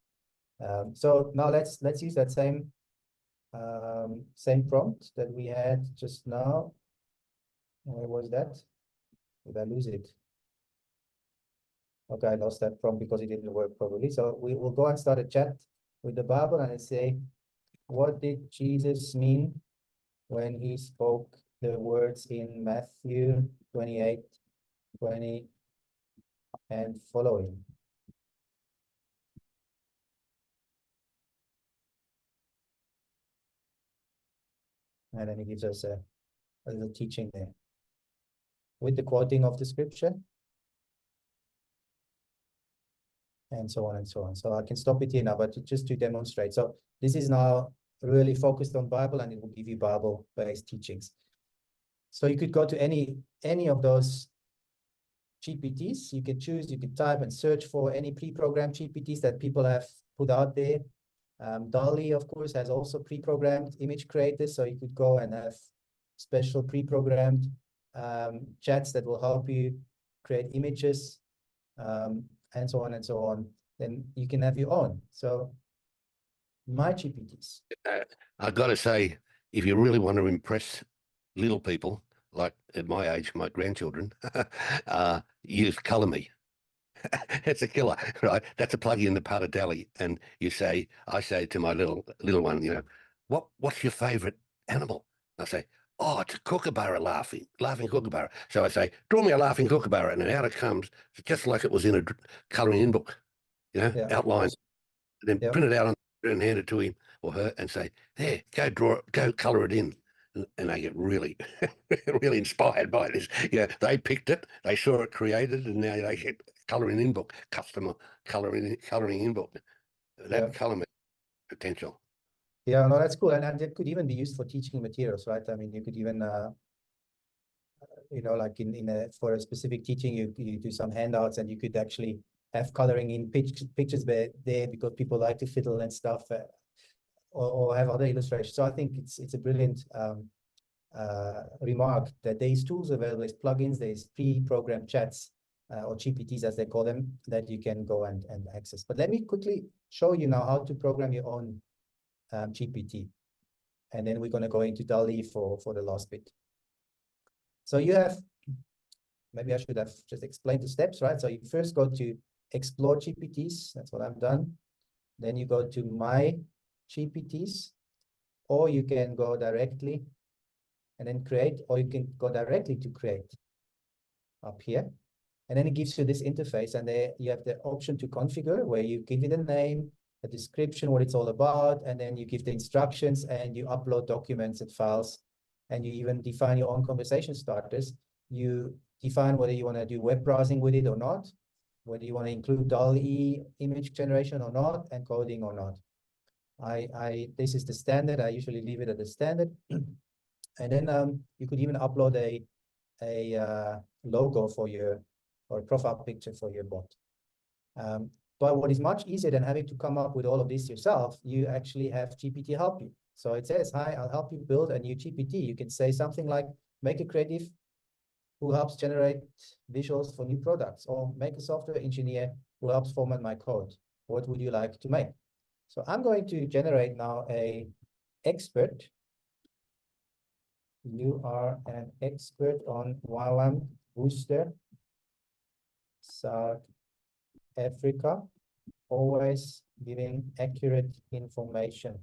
So now let's use that same prompt that we had just now. Where was that? Did I lose it? Okay, I lost that prompt because it didn't work properly. So we will go and start a chat with the Bible and say, what did Jesus mean when he spoke the words in Matthew 28, 20 and following? And then he gives us a little teaching there with the quoting of the scripture, and so on and so on. So I can stop it here now, but just to demonstrate. So this is now really focused on Bible, and it will give you Bible-based teachings. So you could go to any of those GPTs. You can choose, you can type and search for any pre-programmed GPTs that people have put out there. DALL-E, of course, has also pre-programmed image creators, so you could go and have special pre-programmed chats that will help you create images, and so on and so on. Then you can have your own. So my GPTs. I've got to say, if you really want to impress little people, like at my age, my grandchildren, use Color Me. It's a killer, right? That's a plug in the part of DALL-E, and I say to my little one, you know, what's your favorite animal? I say, oh, it's a kookaburra laughing kookaburra. So I say, draw me a laughing kookaburra, and then out it comes, just like it was in a colouring in book, you know, outlined, and then print it out and hand it to him or her and say, there, go colour it in. And they get really, really inspired by this. Yeah, they picked it, they saw it created, and now they get colouring in book, custom colouring in book. That colour potential. Yeah, no, that's cool, and it could even be used for teaching materials, right? I mean, you could even, you know, like for a specific teaching, you do some handouts, and you could actually have coloring in pictures there because people like to fiddle and stuff, or have other illustrations. So I think it's a brilliant remark that there's tools available, there's plugins, there's pre-programmed chats, or GPTs as they call them, that you can go and access. But let me quickly show you now how to program your own GPT. And then we're going to go into DALL-E for the last bit. So you have, maybe I should have just explained the steps, right? So you first go to Explore GPTs. That's what I've done. Then you go to My GPTs, or you can go directly and then create, or you can go directly to create up here. And then it gives you this interface, and there you have the option to configure, where you give it a name, a description, what it's all about, and then you give the instructions, and you upload documents and files, and you even define your own conversation starters. You define whether you want to do web browsing with it or not, whether you want to include DALL-E image generation or not, and coding or not. This is the standard. I usually leave it at the standard. And then you could even upload a logo for your, or a profile picture for your bot. But what is much easier than having to come up with all of this yourself, you actually have GPT help you. So it says, hi, I'll help you build a new GPT. You can say something like, make a creative who helps generate visuals for new products, or make a software engineer who helps format my code. What would you like to make? So I'm going to generate now a expert. You are an expert on YWAM Worcester, South Africa, always giving accurate information.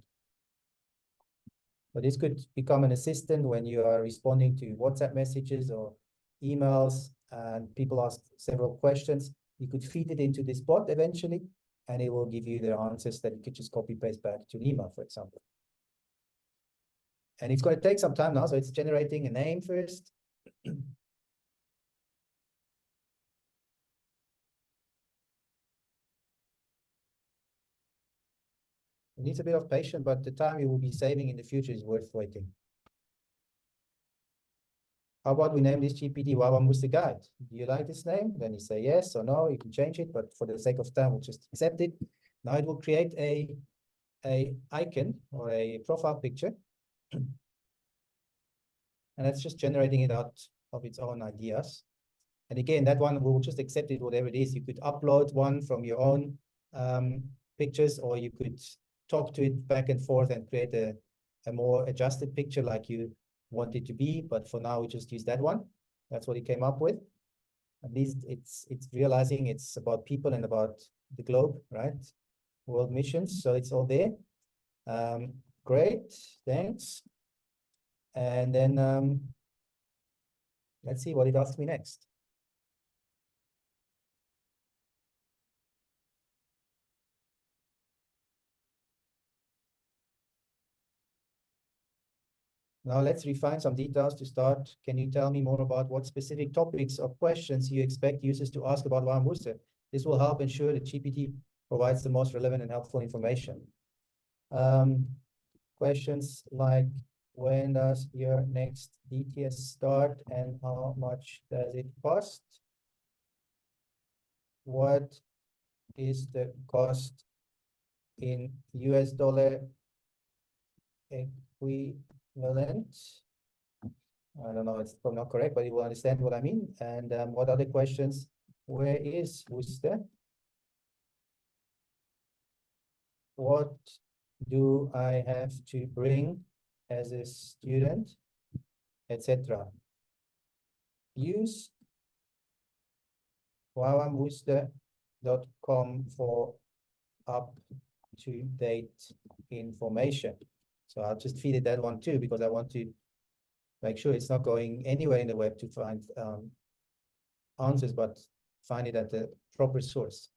But this could become an assistant when you are responding to WhatsApp messages or emails, and people ask several questions. You could feed it into this bot eventually, and it will give you the answers that you could just copy paste back to an email, for example. And it's going to take some time now, so it's generating a name first. It needs a bit of patience, but the time you will be saving in the future is worth waiting. How about we name this GPT YWAM Worcester Guide? Do you like this name? Then you say yes or no. You can change it, but for the sake of time, we'll just accept it. Now it will create a icon or a profile picture. And that's just generating it out of its own ideas. And again, that one will just accept it, whatever it is. You could upload one from your own pictures, or you could talk to it back and forth and create a more adjusted picture like you want it to be. But for now, we just use that one. That's what it came up with. At least it's realizing it's about people and about the globe, right? World missions. So it's all there. Great, thanks. And then let's see what it asks me next. Now let's refine some details to start. Can you tell me more about what specific topics or questions you expect users to ask about YWAM Worcester? This will help ensure that GPT provides the most relevant and helpful information. Questions like, when does your next DTS start and how much does it cost? what is the cost in US dollar equivalent? I don't know, it's probably not correct, but you will understand what I mean. And what other questions? Where is Worcester? What do I have to bring as a student, etc. Use YWAMWorcester.com for up-to-date information. So I'll just feed it that one too, because I want to make sure it's not going anywhere in the web to find answers, but find it at the proper source.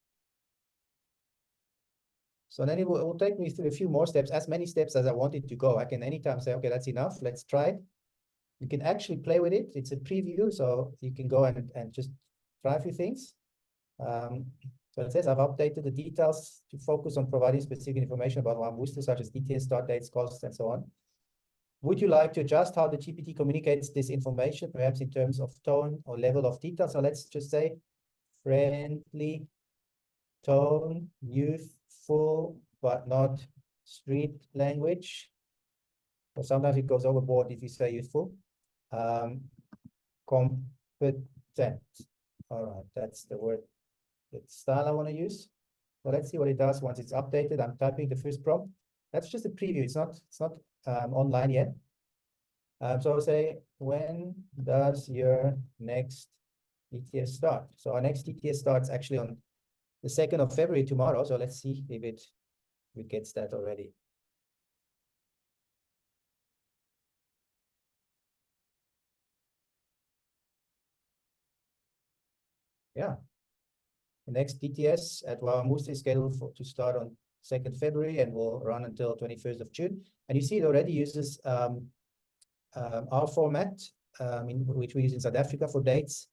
So then it will take me through a few more steps, as many steps as I wanted to go. I can anytime say, okay, that's enough, let's try it. You can actually play with it. It's a preview, so you can go and just try a few things. So it says I've updated the details to focus on providing specific information about YWAM Worcester, such as details, start dates, costs, and so on. Would you like to adjust how the GPT communicates this information, perhaps in terms of tone or level of detail? So let's just say friendly tone, youthful, but not street language. Or sometimes it goes overboard if you say youthful. Competent. All right, that's the word, the style I want to use. So let's see what it does once it's updated. I'm typing the first prompt. That's just a preview. It's not online yet. So I'll say, when does your next DTS start? So our next DTS starts actually on the 2nd of February, tomorrow. So let's see if it gets that already. Yeah. The next DTS at YWAM Worcester is scheduled to start on 2nd February and will run until 21st of June. And you see it already uses our format, which we use in South Africa for dates,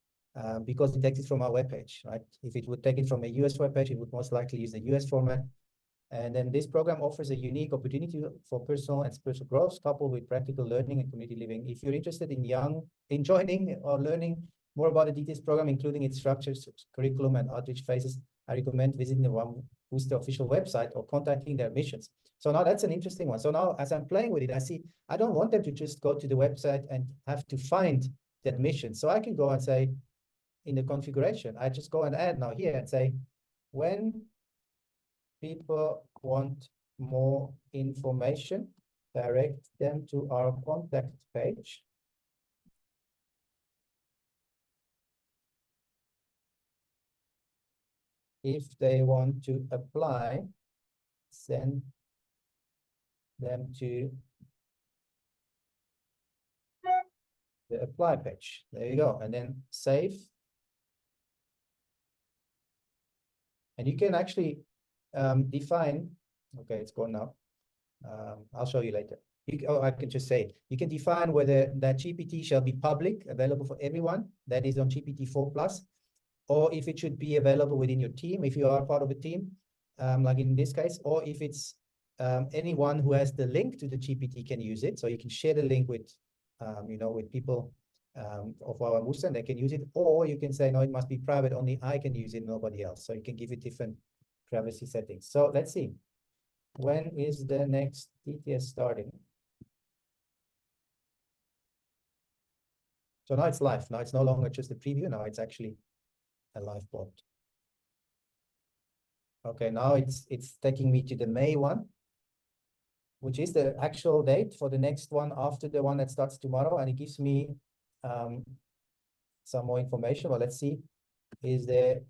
because it takes it from our webpage, right? If it would take it from a US webpage, it would most likely use the US format. And then this program offers a unique opportunity for personal and spiritual growth, coupled with practical learning and community living. If you're interested in joining or learning more about the DTS program, including its structures, curriculum, and outreach phases, I recommend visiting the YWAM Worcester official website or contacting their missions. So now that's an interesting one. So now as I'm playing with it, I see I don't want them to just go to the website and have to find the admission. So I can go and say, in the configuration, I just go and add now here and say, when people want more information, direct them to our contact page. If they want to apply, send them to the apply page. There you go. And then save. And you can actually define, okay, it's gone now. I'll show you later. I can just say, you can define whether that GPT shall be public, available for everyone that is on GPT-4 Plus, or if it should be available within your team, if you are part of a team, like in this case, or if it's anyone who has the link to the GPT can use it. So you can share the link with, with people of our Worcester, and they can use it, or you can say, no, it must be private, only I can use it, nobody else. So you can give it different privacy settings. So let's see. When is the next DTS starting? So now it's live. Now it's no longer just a preview. Now it's actually a live bot. Okay, now it's taking me to the May one, which is the actual date for the next one after the one that starts tomorrow. And it gives me some more information. Well, let's see. Is there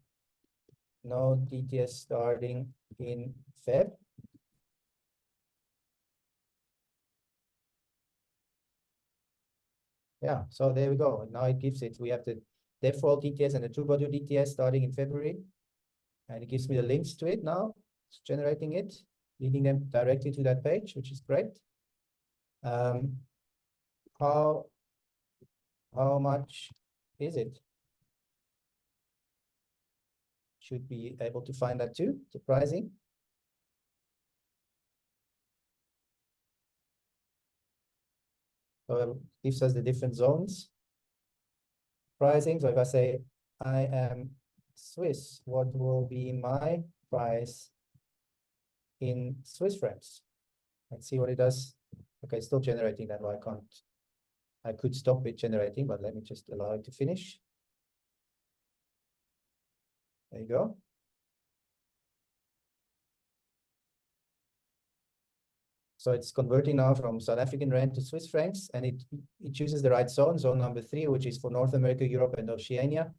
no DTS starting in Feb? Yeah, so there we go. Now it gives it, we have the default DTS and the true module DTS starting in February. And it gives me the links to it now. It's generating it, leading them directly to that page, which is great. How much is it? Should be able to find that too, the pricing. So it gives us the different zones. Pricing, so if I say I am Swiss, what will be my price in Swiss francs? Let's see what it does. Okay, still generating that. Well, I could stop it generating, but let me just allow it to finish. There you go. So it's converting now from South African rand to Swiss francs, and it chooses the right zone number 3, which is for North America, Europe, and Oceania.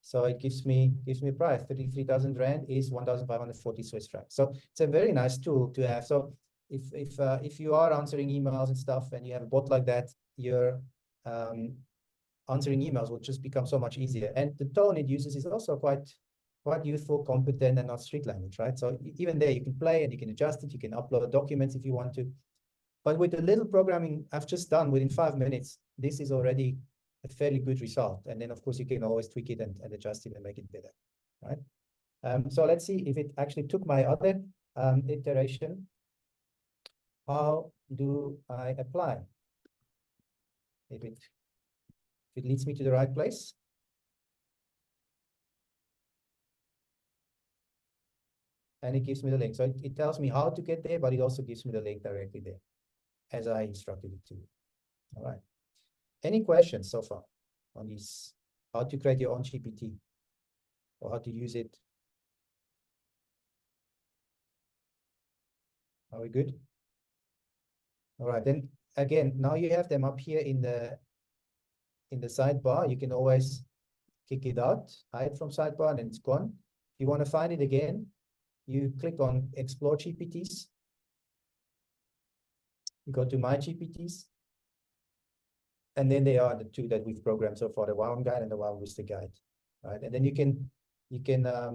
So it gives me a price. 33,000 rand is 1,540 Swiss francs. So it's a very nice tool to have. So if you are answering emails and stuff, and you have a bot like that, your answering emails will just become so much easier. And the tone it uses is also quite youthful, competent, and not street language, right? So even there, you can play and you can adjust it. You can upload documents if you want to. But with the little programming I've just done within 5 minutes, this is already a fairly good result. And then, of course, you can always tweak it and adjust it and make it better, right? So let's see if it actually took my other iteration. How do I apply? If it leads me to the right place. And it gives me the link. So it tells me how to get there, but it also gives me the link directly there, as I instructed it to. All right. Any questions so far on these? How to create your own GPT or how to use it? Are we good? All right. Then again, now you have them up here in the sidebar. You can always kick it out, hide from sidebar, and it's gone. If you want to find it again, you click on Explore GPTs. You go to My GPTs. And then they are the two that we've programmed so far, the YWAM guide and the Worcester guide, right? And then you can,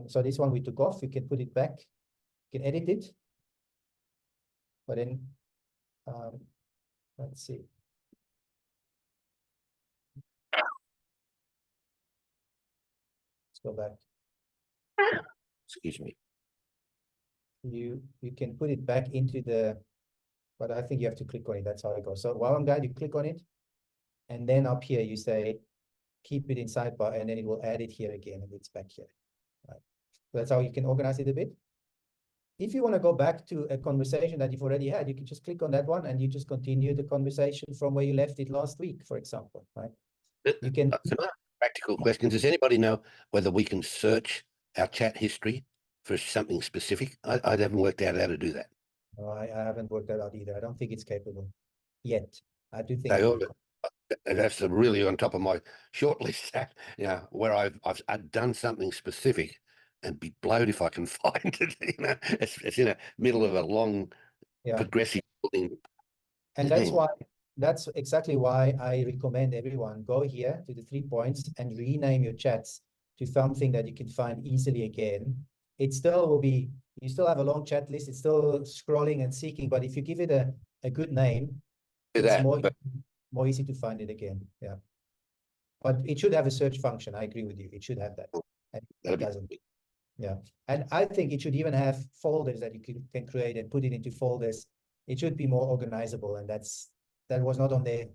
so this one we took off, you can put it back, you can edit it. But then, let's see. Let's go back. Excuse me. You can put it back into but I think you have to click on it. That's how it goes. So YWAM guide, you click on it. And then up here, you say, keep it in sidebar, and then it will add it here again, and it's back here. Right? So that's how you can organize it a bit. If you want to go back to a conversation that you've already had, you can just click on that one, and you just continue the conversation from where you left it last week, for example, right? You can. Practical questions. Does anybody know whether we can search our chat history for something specific? I haven't worked out how to do that. No, I haven't worked that out either. I don't think it's capable yet. I do think. That's really on top of my short list, where I've done something specific, and be blowed if I can find it. It's in the middle of a long, progressive thing. And that's exactly why I recommend everyone go here to the 3 points and rename your chats to something that you can find easily again. It still will be, you still have a long chat list. It's still scrolling and seeking, but if you give it a good name, it's more easy to find it again. Yeah. But it should have a search function. I agree with you. It should have that. And it doesn't. Yeah. And I think it should even have folders that you can create and put it into folders. It should be more organizable. And that was not on their,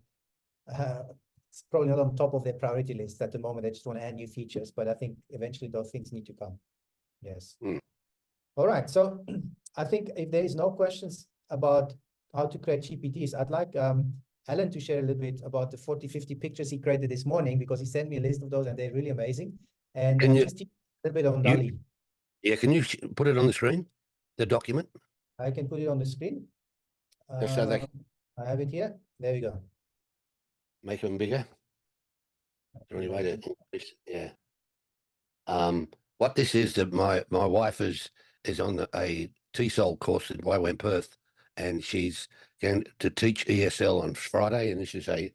it's probably not on top of their priority list at the moment. They just want to add new features, but I think eventually those things need to come. Yes. All right. So I think if there is no questions about how to create GPTs, I'd like Allan to share a little bit about the 40, 50 pictures he created this morning, because he sent me a list of those and they're really amazing. And just a little bit on DALL-E. Yeah, can you put it on the screen, the document? I can put it on the screen. I have it here. There we go. Make them bigger. Anyway, yeah. What this is, that my wife is on a TESOL course at YWAM Perth, and she's going to teach ESL on Friday, and this is a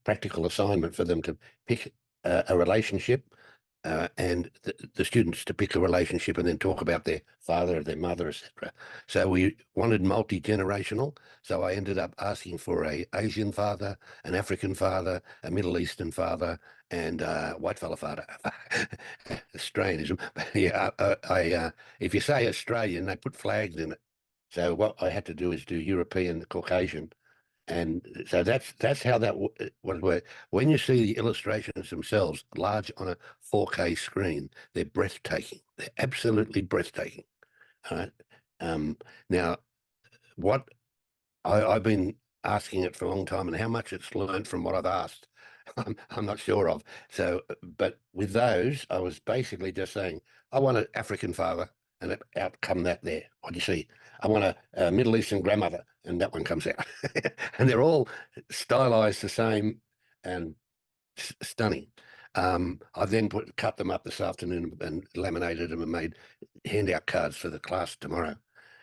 practical assignment for them to pick a relationship, and the students to pick a relationship and then talk about their father, their mother, etc. So we wanted multi-generational, so I ended up asking for a Asian father, an African father, a Middle Eastern father, and white fella father. Australianism. Yeah, if you say Australian, they put flags in it. So what I had to do is do European, Caucasian, and so that's how that would work. When you see the illustrations themselves, large on a 4K screen. They're breathtaking. They're absolutely breathtaking. All right. Now, what I've been asking it for a long time, and how much it's learned from what I've asked, I'm not sure of. So, but with those, I was basically just saying, I want an African father, and out come that there. What do you see? I want a Middle Eastern grandmother, and that one comes out. And they're all stylized the same and stunning. I then cut them up this afternoon and laminated them and made handout cards for the class tomorrow.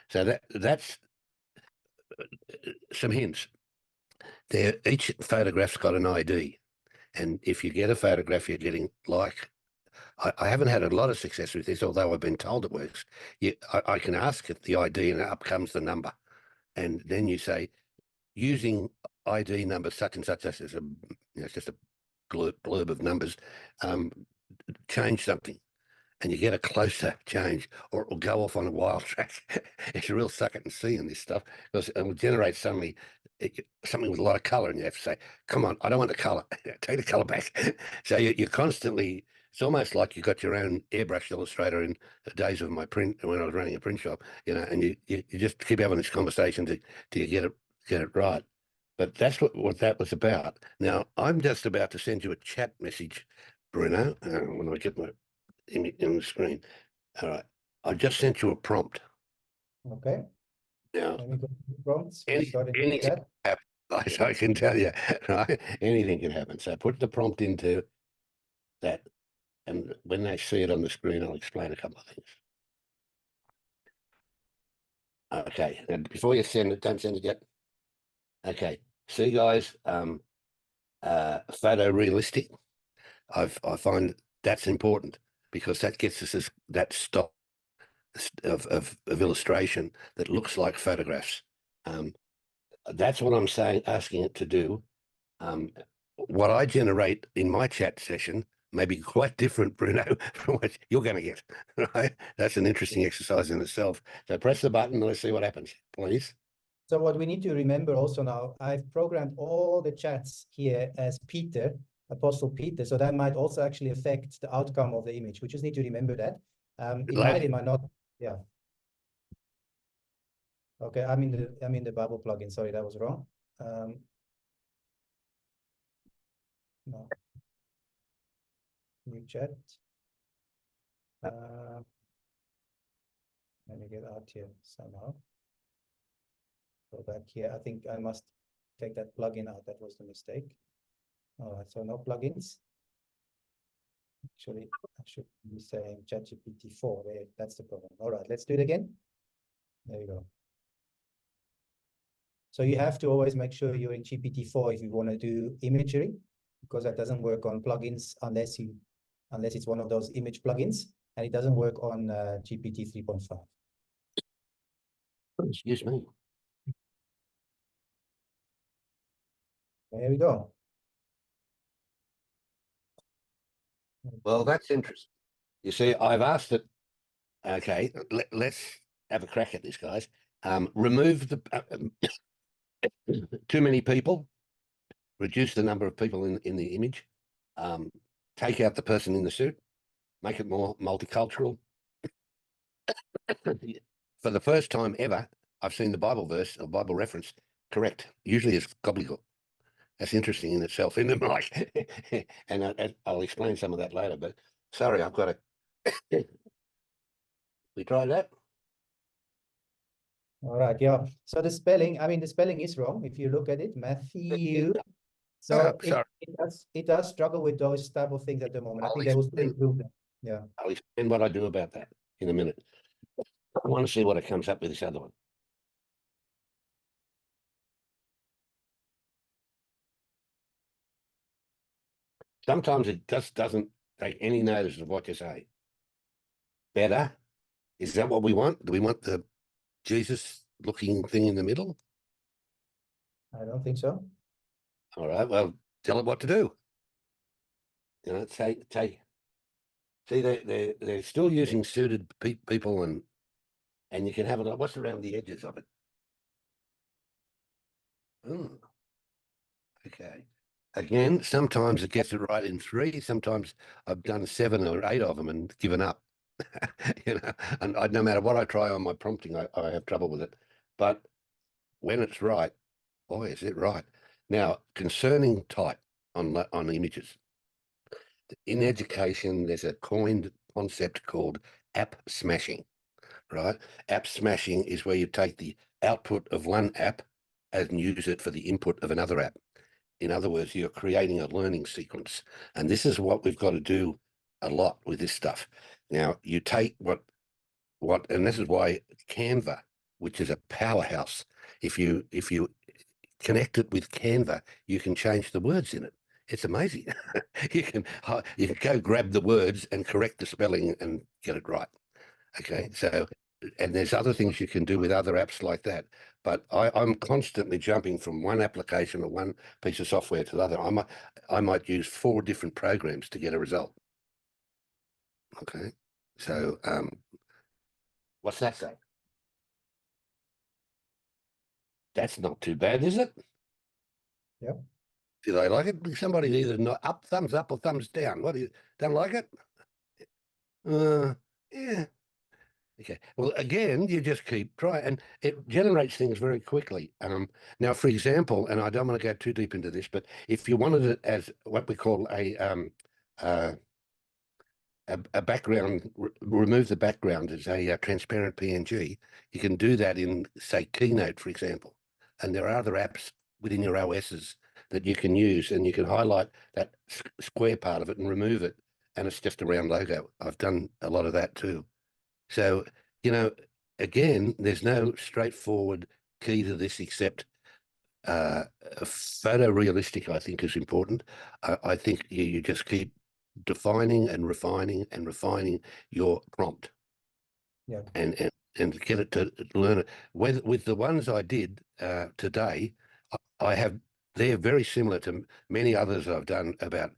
So that's some hints. Each photograph's got an ID, and if you get a photograph, you're getting like. I haven't had a lot of success with this, although I've been told it works. I can ask it the ID, and up comes the number, and then you say, using ID number such and such, as a, it's just a blurb of numbers, change something. And you get a closer change, or it will go off on a wild track. It's a real suck it and see in this stuff, because it will generate something with a lot of color, and you have to say, come on, I don't want the color. Take the color back. So you're constantly, it's almost like you got your own airbrush illustrator in the days of my print, when I was running a print shop, and you just keep having this conversation till you get it right. But that's what that was about. Now, I'm just about to send you a chat message, Bruno, when I get my in the screen. All right. I just sent you a prompt. Okay. Now, Let me go to the prompts. We anything started with can that. happen, I can tell you, right? Anything can happen. So put the prompt into that, and when they see it on the screen, I'll explain a couple of things. Okay. And before you send it, don't send it yet. Okay. See, guys, photorealistic. I find that's important, because that gets us that style of illustration that looks like photographs. That's what I'm saying, asking it to do. What I generate in my chat session may be quite different, Bruno, from what you're going to get. Right? That's an interesting exercise in itself. So press the button and let's see what happens, please. So what we need to remember also now, I've programmed all the chats here as Peter, Apostle Peter. So that might also actually affect the outcome of the image. We just need to remember that. It might not. Yeah. Okay, I'm in the Bible plugin. Sorry, that was wrong. No. New chat. Let me get out here somehow. Go back here. I think I must take that plugin out. That was the mistake. All right, so no plugins. Actually, I should be saying ChatGPT 4. That's the problem. All right, let's do it again. There you go. So you have to always make sure you're in GPT-4 if you want to do imagery, because that doesn't work on plugins unless it's one of those image plugins, and it doesn't work on GPT 3.5. Excuse me. There we go. Well, that's interesting. You see, I've asked it. Okay, let's have a crack at this, guys. Remove the too many people. Reduce the number of people in the image. Take out the person in the suit. Make it more multicultural. For the first time ever, I've seen the Bible verse or Bible reference correct. Usually it's gobbledygook. That's interesting in itself, isn't it, Mike? And I'll explain some of that later. But sorry, I've got to. We try that. All right, yeah. So the spelling is wrong if you look at it, Matthew. So it does struggle with those type of things at the moment. I think they will still improve them. Yeah. I'll explain what I do about that in a minute. I want to see what it comes up with this other one. Sometimes it just doesn't take any notice of what you say. Better? Is that what we want? Do we want the Jesus-looking thing in the middle? I don't think so. All right, well, tell it what to do. See, they're still using suited people, and you can have it. What's around the edges of it? Okay. Again, sometimes it gets it right in 3. Sometimes I've done 7 or 8 of them and given up. And no matter what I try on my prompting, I have trouble with it. But when it's right, boy, is it right. Now, concerning type on images, in education, there's a coined concept called app smashing, right? App smashing is where you take the output of one app and use it for the input of another app. In other words, you're creating a learning sequence. And this is what we've got to do a lot with this stuff. Now, you take and this is why Canva, which is a powerhouse, if you connect it with Canva, you can change the words in it. It's amazing. you can go grab the words and correct the spelling and get it right. Okay, so, and there's other things you can do with other apps like that. But I'm constantly jumping from one application or one piece of software to the other. I might use 4 different programs to get a result. Okay, so what's that say? That's not too bad, is it? Yep. Do they like it? Somebody either not thumbs up or thumbs down. What do you don't like it? Yeah. Okay. Well, again, you just keep trying, and it generates things very quickly. Now, for example, and I don't want to go too deep into this, but if you wanted it as what we call a background, remove the background as a transparent PNG, you can do that in, say, Keynote, for example. And there are other apps within your OSs that you can use, and you can highlight that square part of it and remove it, and it's just a round logo. I've done a lot of that too. So, again, there's no straightforward key to this except photorealistic, I think, is important. I think you just keep defining and refining your prompt. Yeah. And get it to learn it. With the ones I did today, they're very similar to many others I've done about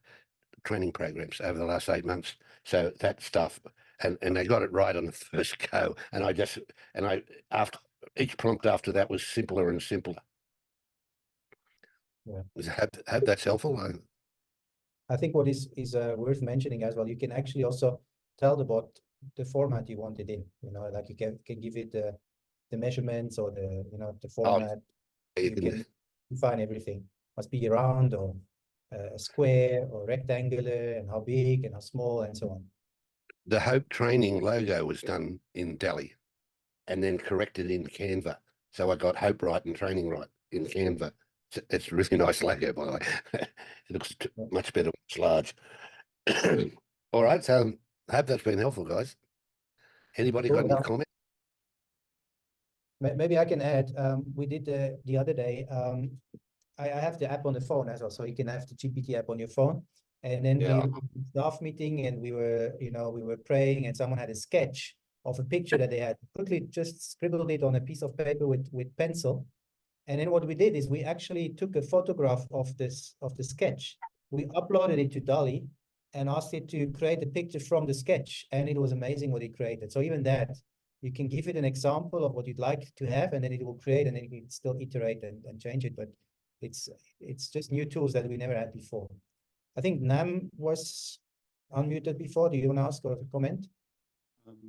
training programs over the last 8 months. So that stuff, and they got it right on the first go. And after each prompt after that was simpler and simpler. Yeah. Hope that's helpful. I think what is worth mentioning as well, you can actually also tell the bot the format you want it in. Like you can give it the measurements or the format. You can define everything. Must be round or a square or rectangular, and how big and how small and so on. The Hope training logo was done in DALL-E and then corrected in Canva. So I got Hope right and training right in Canva. It's a really nice logo, by the way. It looks much better when it's large. All right, so I hope that's been helpful, guys. Anybody got any comment? Maybe I can add. We did the other day. I have the app on the phone as well, so you can have the GPT app on your phone. And then we were in a staff meeting, and we were praying, and someone had a sketch of a picture that they had quickly just scribbled it on a piece of paper with pencil. And then what we did is we actually took a photograph of the sketch. We uploaded it to DALL-E and asked it to create a picture from the sketch, and it was amazing what it created. So even that, you can give it an example of what you'd like to have, and then it will create, and then you can still iterate and change it. But it's just new tools that we never had before. I think Nam was unmuted before. Do you want to ask or comment?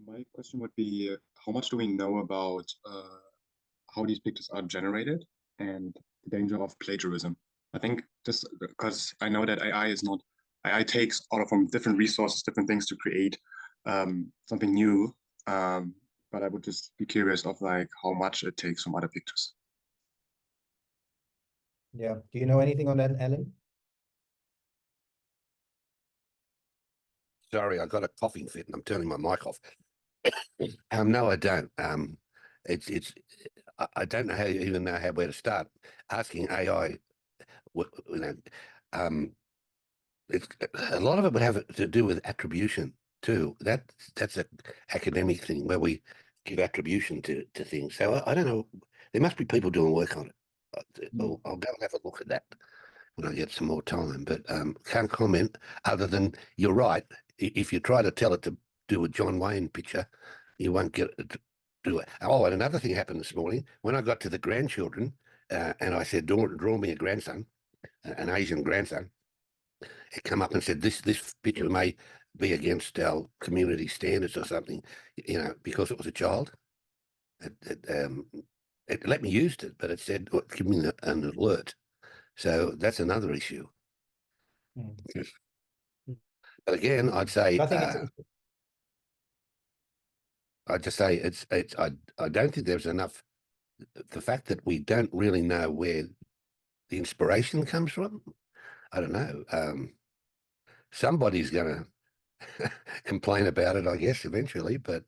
My question would be, how much do we know about how these pictures are generated and the danger of plagiarism? I think just because I know that AI takes out from different resources, different things to create something new. But I would just be curious of like how much it takes from other pictures. Yeah. Do you know anything on that, Allan? Sorry, I got a coughing fit and I'm turning my mic off. No, I don't. I don't know where to start asking AI. It's a lot of it would have to do with attribution too. That's an academic thing where we give attribution to things. So I don't know. There must be people doing work on it. I'll go and have a look at that when I get some more time. But can't comment other than you're right. If you try to tell it to do a John Wayne picture, you won't get it to do it. Oh, and another thing happened this morning when I got to the grandchildren, and I said, "Draw me a grandson." an Asian grandson, had come up and said, this picture may be against our community standards or something, you know, because it was a child. It let me use it, but it said, well, give me an alert. So that's another issue. Mm. But again, I'd say, I think I'd just say I don't think there's enough. The fact that we don't really know where the inspiration comes from, I don't know. Somebody's going to complain about it, I guess, eventually. But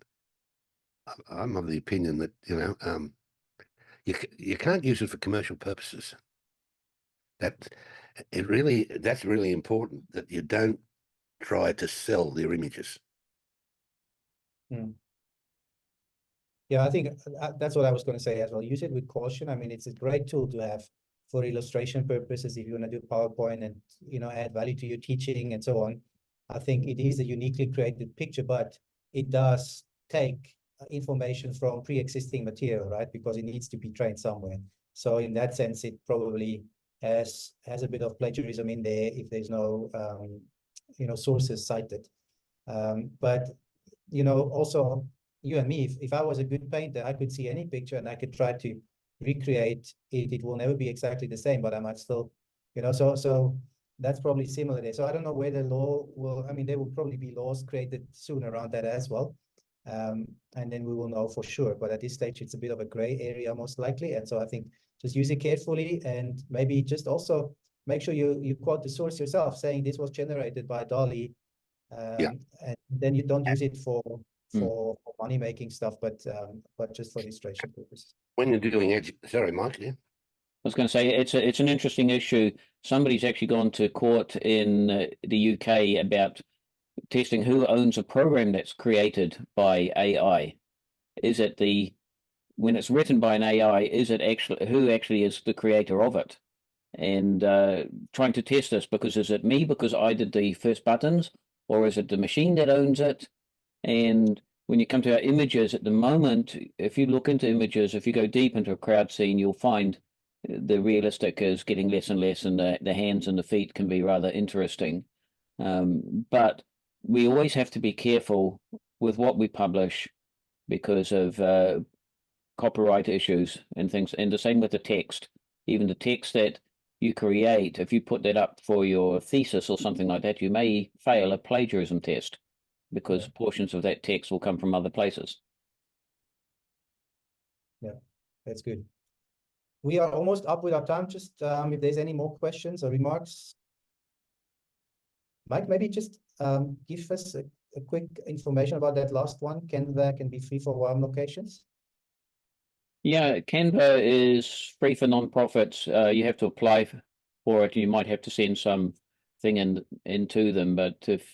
I'm of the opinion that, you know, you can't use it for commercial purposes. That's really important, that you don't try to sell their images. Yeah, I think that's what I was going to say as well. Use it with caution. I mean, it's a great tool to have for illustration purposes if you want to do PowerPoint and, you know, add value to your teaching and so on. I think it is a uniquely created picture, but it does take information from pre-existing material, right? Because it needs to be trained somewhere. So in that sense, it probably has a bit of plagiarism in there if there's no, you know, sources cited. But, you know, also you and me, if I was a good painter, I could see any picture and I could try to recreate it. It will never be exactly the same, but I might still, you know, so that's probably similar there. So I don't know where the law will, I mean, there will probably be laws created soon around that as well. And then we will know for sure. But at this stage, it's a bit of a gray area, most likely. And so I think just use it carefully and maybe just also make sure you quote the source yourself, saying this was generated by DALL-E. And then you don't use it for money making stuff, but just for illustration purposes. When you're doing sorry, Mike. Yeah. I was going to say it's an interesting issue. Somebody's actually gone to court in the UK about testing who owns a program that's created by AI. Is it when it's written by an AI, is it who actually is the creator of it? And trying to test this, because is it me because I did the first buttons, or is it the machine that owns it? And when you come to our images at the moment, if you look into images, if you go deep into a crowd scene, you'll find the realistic is getting less and less, and the hands and the feet can be rather interesting. But we always have to be careful with what we publish because of copyright issues and things. And the same with the text. Even the text that you create, if you put that up for your thesis or something like that, you may fail a plagiarism test because portions of that text will come from other places. Yeah, that's good. We are almost up with our time. Just if there's any more questions or remarks, Mike, maybe just give us a quick information about that last one. Canva can be free for YWAM locations. Yeah, Canva is free for non-profits. You have to apply for it. You might have to send some thing into them, but if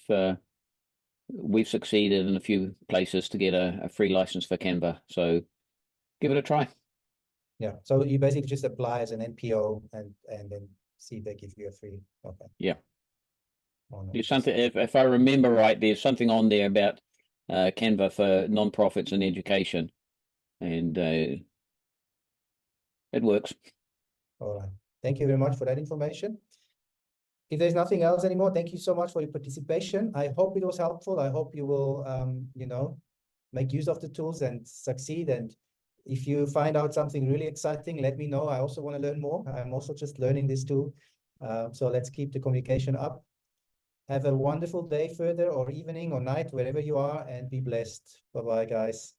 we've succeeded in a few places to get a free license for Canva, so give it a try. Yeah, so you basically just apply as an NPO and then see if they give you a free. Okay. Yeah. There's something, if I remember right, there's something on there about Canva for non-profits and education, and it works. All right. Thank you very much for that information. If there's nothing else anymore, thank you so much for your participation. I hope it was helpful. I hope you will, you know, make use of the tools and succeed. And if you find out something really exciting, let me know. I also want to learn more. I'm also just learning this tool. So let's keep the communication up. Have a wonderful day further, or evening or night, wherever you are, and be blessed. Bye-bye, guys.